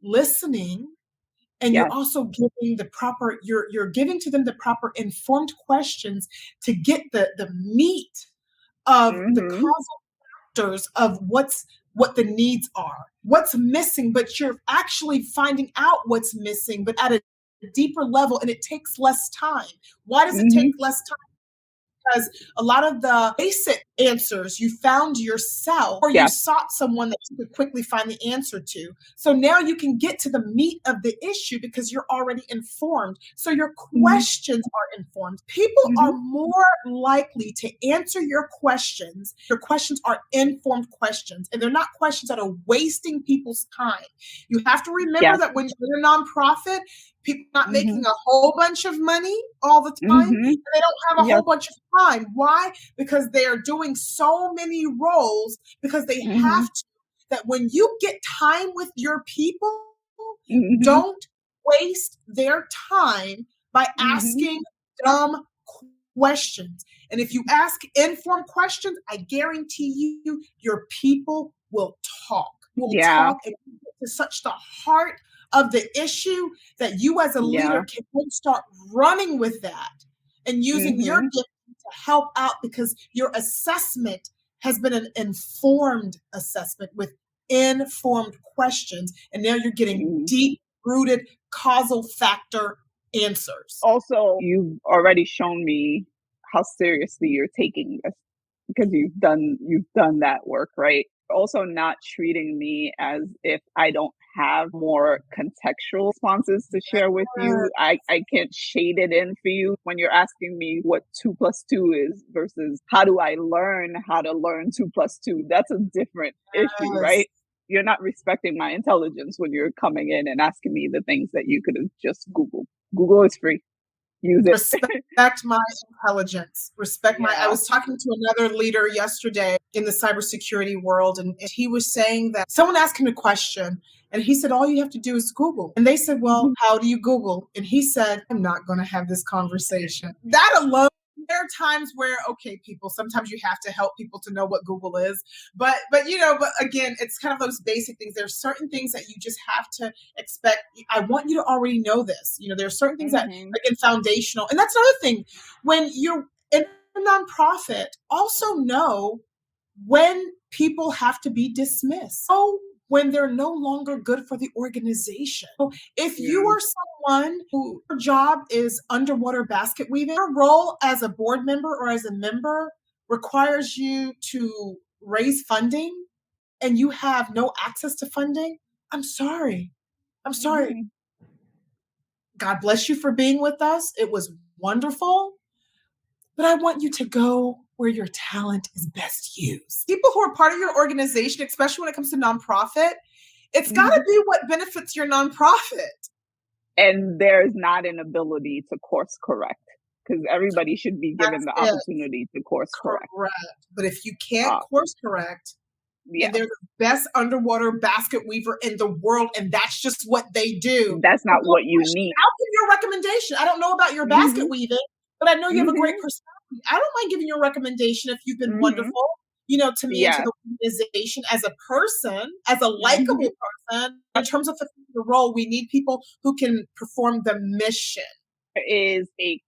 listening, and you're also giving the proper, you're giving to them the proper informed questions to get the meat of the causal factors of what the needs are, what's missing, but you're actually finding out what's missing, but at a deeper level, and it takes less time. Why does it take less time? Because a lot of the basic answers you found yourself, or you sought someone that you could quickly find the answer to. So now you can get to the meat of the issue because you're already informed. So your questions are informed. People are more likely to answer your questions. Your questions are informed questions, and they're not questions that are wasting people's time. You have to remember that when you're a nonprofit, people are not making a whole bunch of money all the time, and they don't have a whole bunch of time. Why? Because they are doing so many roles because they have to. That when you get time with your people, don't waste their time by asking dumb questions. And if you ask informed questions, I guarantee you, your people will talk. Will talk and get to such the heart of the issue that you as a leader can then start running with that and using your gift to help out because your assessment has been an informed assessment with informed questions. And now you're getting deep rooted causal factor answers. Also, you've already shown me how seriously you're taking this because you've done that work, right? Also not treating me as if I don't have more contextual responses to share with you. I can't shade it in for you when you're asking me what 2 plus 2 is versus how do I learn how to learn 2 plus 2. That's a different issue, right? You're not respecting my intelligence when you're coming in and asking me the things that you could have just Googled. Google is free. Use it. Respect my intelligence. I was talking to another leader yesterday in the cybersecurity world, and he was saying that someone asked him a question, and he said, all you have to do is Google. And they said, well, how do you Google? And he said, I'm not going to have this conversation. That alone, there are times where, okay, people, sometimes you have to help people to know what Google is. But again, it's kind of those basic things. There are certain things that you just have to expect. I want you to already know this. There are certain things that, again, foundational. And that's another thing. When you're in a nonprofit, also know when people have to be dismissed. So when they're no longer good for the organization. So if you are someone whose job is underwater basket weaving, your role as a board member or as a member requires you to raise funding and you have no access to funding, I'm sorry. God bless you for being with us. It was wonderful. But I want you to go where your talent is best used. People who are part of your organization, especially when it comes to nonprofit, it's got to be what benefits your nonprofit. And there's not an ability to course correct because everybody should be given the opportunity to course correct. But if you can't course correct, and they're the best underwater basket weaver in the world, and that's just what they do. That's not what you need. I'll give you a recommendation. I don't know about your basket weaving, but I know you have a great personality. I don't mind giving you a recommendation if you've been wonderful, to me and to the organization as a person, as a likable person. In terms of the role, we need people who can perform the mission. There is a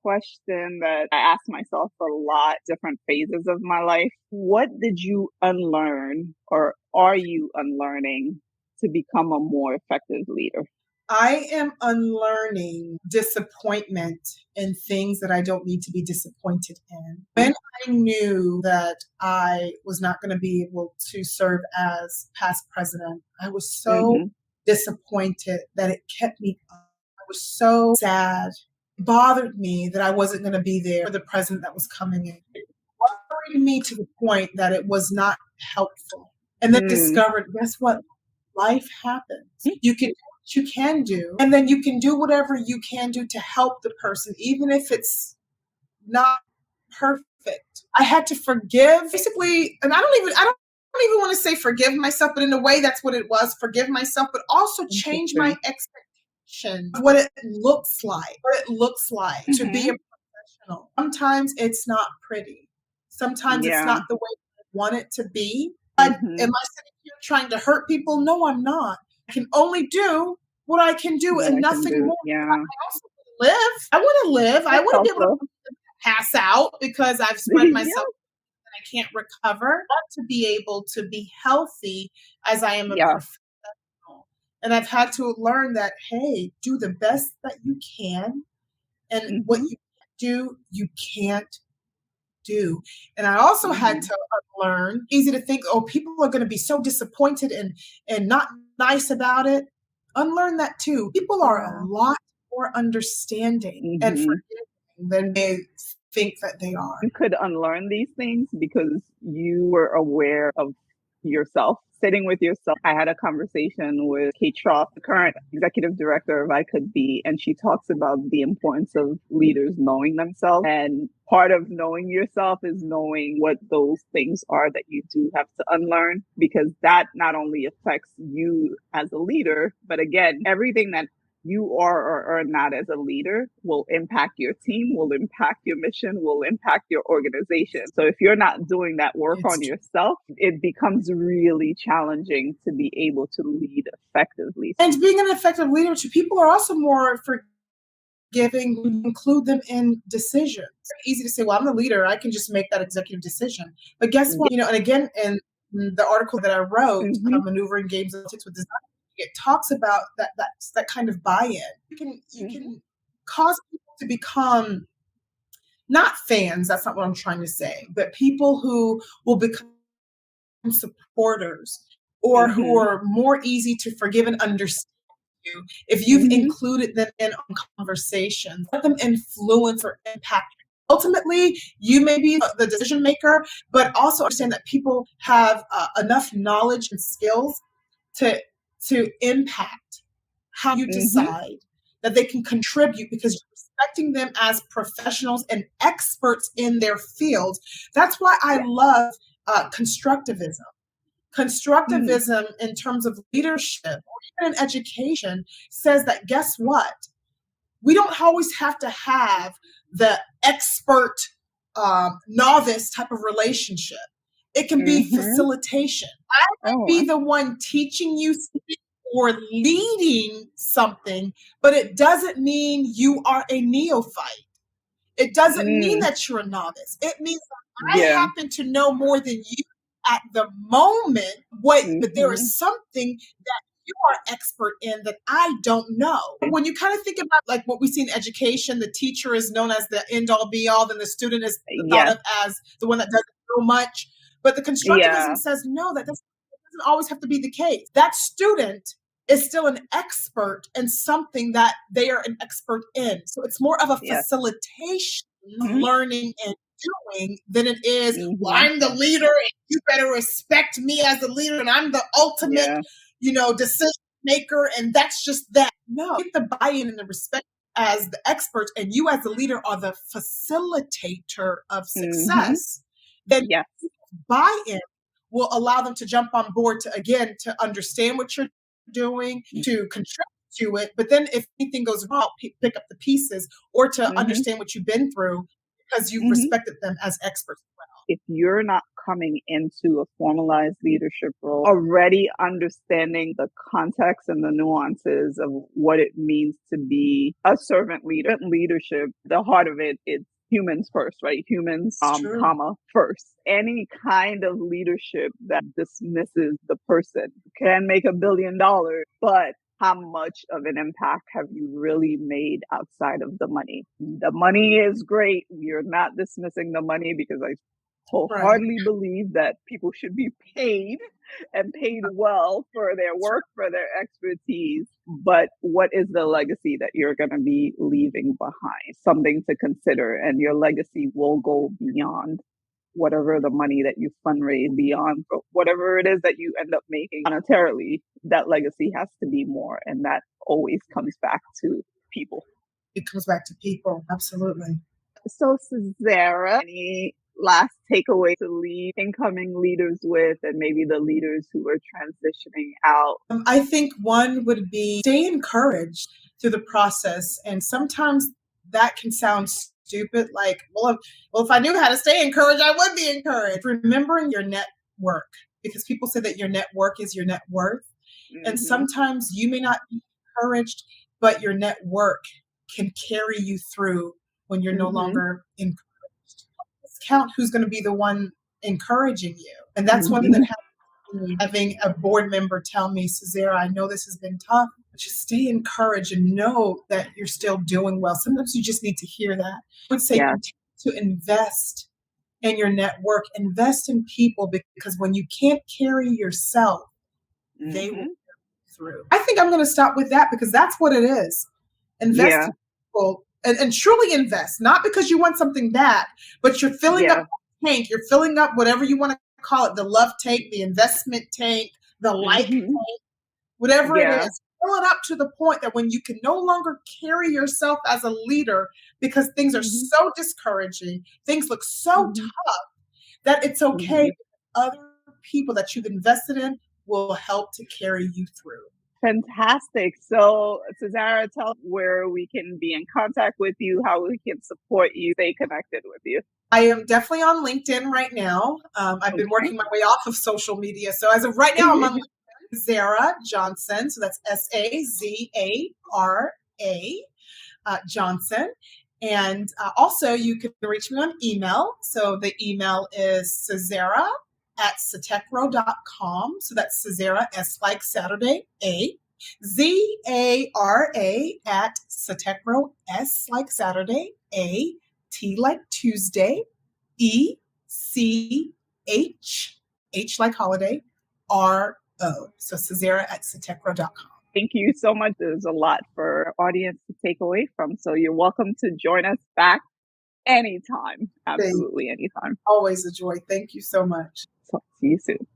question that I ask myself for a lot different phases of my life. What did you unlearn or are you unlearning to become a more effective leader? I am unlearning disappointment in things that I don't need to be disappointed in. When I knew that I was not going to be able to serve as past president, I was so disappointed that it kept me up. I was so sad. It bothered me that I wasn't going to be there for the president that was coming in. It worried me to the point that it was not helpful. And then discovered, guess what? Life happens. You can what you can do, and then you can do whatever you can do to help the person, even if it's not perfect. I had to forgive, basically, and I don't even want to say forgive myself, but in a way that's what it was, forgive myself, but also change my expectation of what it looks like to be a professional. Sometimes it's not pretty. Sometimes it's not the way I want it to be. Am I sitting here trying to hurt people? No, I'm not. I can only do what I can do and nothing more. I also live. I want to live. I want to be able to pass out because I've spread myself and I can't recover. I want to be able to be healthy as I am a professional. And I've had to learn that, hey, do the best that you can. And what you do, you can't do. And I also had to learn, easy to think, people are going to be so disappointed and not nice about it. Unlearn that too. People are a lot more understanding and forgiving than they think that they are. You could unlearn these things because you were aware of yourself, sitting with yourself. I had a conversation with Kate Trough, the current executive director of I Could Be, and she talks about the importance of leaders knowing themselves. And part of knowing yourself is knowing what those things are that you do have to unlearn, because that not only affects you as a leader, but again, everything that you are or are not as a leader will impact your team, will impact your mission, will impact your organization. So if you're not doing that work on yourself, it becomes really challenging to be able to lead effectively. And being an effective leader, people are also more giving, include them in decisions. It's easy to say, well, I'm the leader, I can just make that executive decision. But guess what? And again, in the article that I wrote, Maneuvering Games of Politics with Design, it talks about that kind of buy-in. You can cause people to become not fans, that's not what I'm trying to say, but people who will become supporters or who are more easy to forgive and understand you if you've included them in conversations. Let them influence or impact. Ultimately, you may be the decision maker, but also understand that people have enough knowledge and skills to impact how you decide, that they can contribute because you're respecting them as professionals and experts in their fields. That's why I love constructivism. Constructivism in terms of leadership or even in education says that, guess what? We don't always have to have the expert novice type of relationship. It can be facilitation. I might be the one teaching you or leading something, but it doesn't mean you are a neophyte. It doesn't mean that you're a novice. It means that I happen to know more than you at the moment. But there is something that you are expert in that I don't know. When you kind of think about like what we see in education, the teacher is known as the end all be all, then the student is thought of as the one that doesn't know much. But the constructivism says, no, that doesn't always have to be the case. That student is still an expert in something that they are an expert in. So it's more of a facilitation of learning and doing than it is, well, I'm the leader and you better respect me as the leader and I'm the ultimate, decision maker and that's just that. No, get the buy-in and the respect as the experts and you as the leader are the facilitator of success. Then buy-in will allow them to jump on board to understand what you're doing, to contribute to it. But then if anything goes wrong, pick up the pieces or to understand what you've been through because you've respected them as experts as well. If you're not coming into a formalized leadership role, already understanding the context and the nuances of what it means to be a servant leader, leadership, the heart of it is humans first, right? Humans, first. Any kind of leadership that dismisses the person can make $1 billion, but how much of an impact have you really made outside of the money? The money is great. You're not dismissing the money because I wholeheartedly believe that people should be paid and paid well for their work, for their expertise. But what is the legacy that you're going to be leaving behind? Something to consider. And your legacy will go beyond whatever the money that you fundraise, beyond whatever it is that you end up making monetarily. That legacy has to be more. And that always comes back to people. It comes back to people. Absolutely. So, Sazara, any last takeaway to leave incoming leaders with and maybe the leaders who are transitioning out? I think one would be stay encouraged through the process. And sometimes that can sound stupid, like, well, if I knew how to stay encouraged, I would be encouraged. Remembering your network, because people say that your network is your net worth. And sometimes you may not be encouraged, but your network can carry you through when you're no longer encouraged. Count who's going to be the one encouraging you. And that's one thing that happened to me, having a board member tell me, Sazara, I know this has been tough, but just stay encouraged and know that you're still doing well. Sometimes you just need to hear that. I would say continue to invest in your network, invest in people, because when you can't carry yourself, they will carry you through. I think I'm going to stop with that because that's what it is. Invest in people. And truly invest, not because you want something back, but you're filling up the tank. You're filling up whatever you want to call it, the love tank, the investment tank, the like tank, whatever it is. Fill it up to the point that when you can no longer carry yourself as a leader because things are so discouraging, things look so tough, that it's okay. Other people that you've invested in will help to carry you through. Fantastic. So, Sazara, tell us where we can be in contact with you, how we can support you, stay connected with you. I am definitely on LinkedIn right now. I've been working my way off of social media. So as of right now, I'm on LinkedIn, Sazara Johnson. So that's Sazara. Johnson. And also, you can reach me on email. So the email is Sazara@SATECHRO.com. So that's Sazara, S like Saturday, A. ZARA at SATECHRO, S like Saturday, A. T like Tuesday, ECH, H like holiday, RO. So Sazara@SATECHRO.com. Thank you so much. There's a lot for our audience to take away from. So you're welcome to join us back anytime. Absolutely anytime. Always a joy. Thank you so much. Talk to you soon.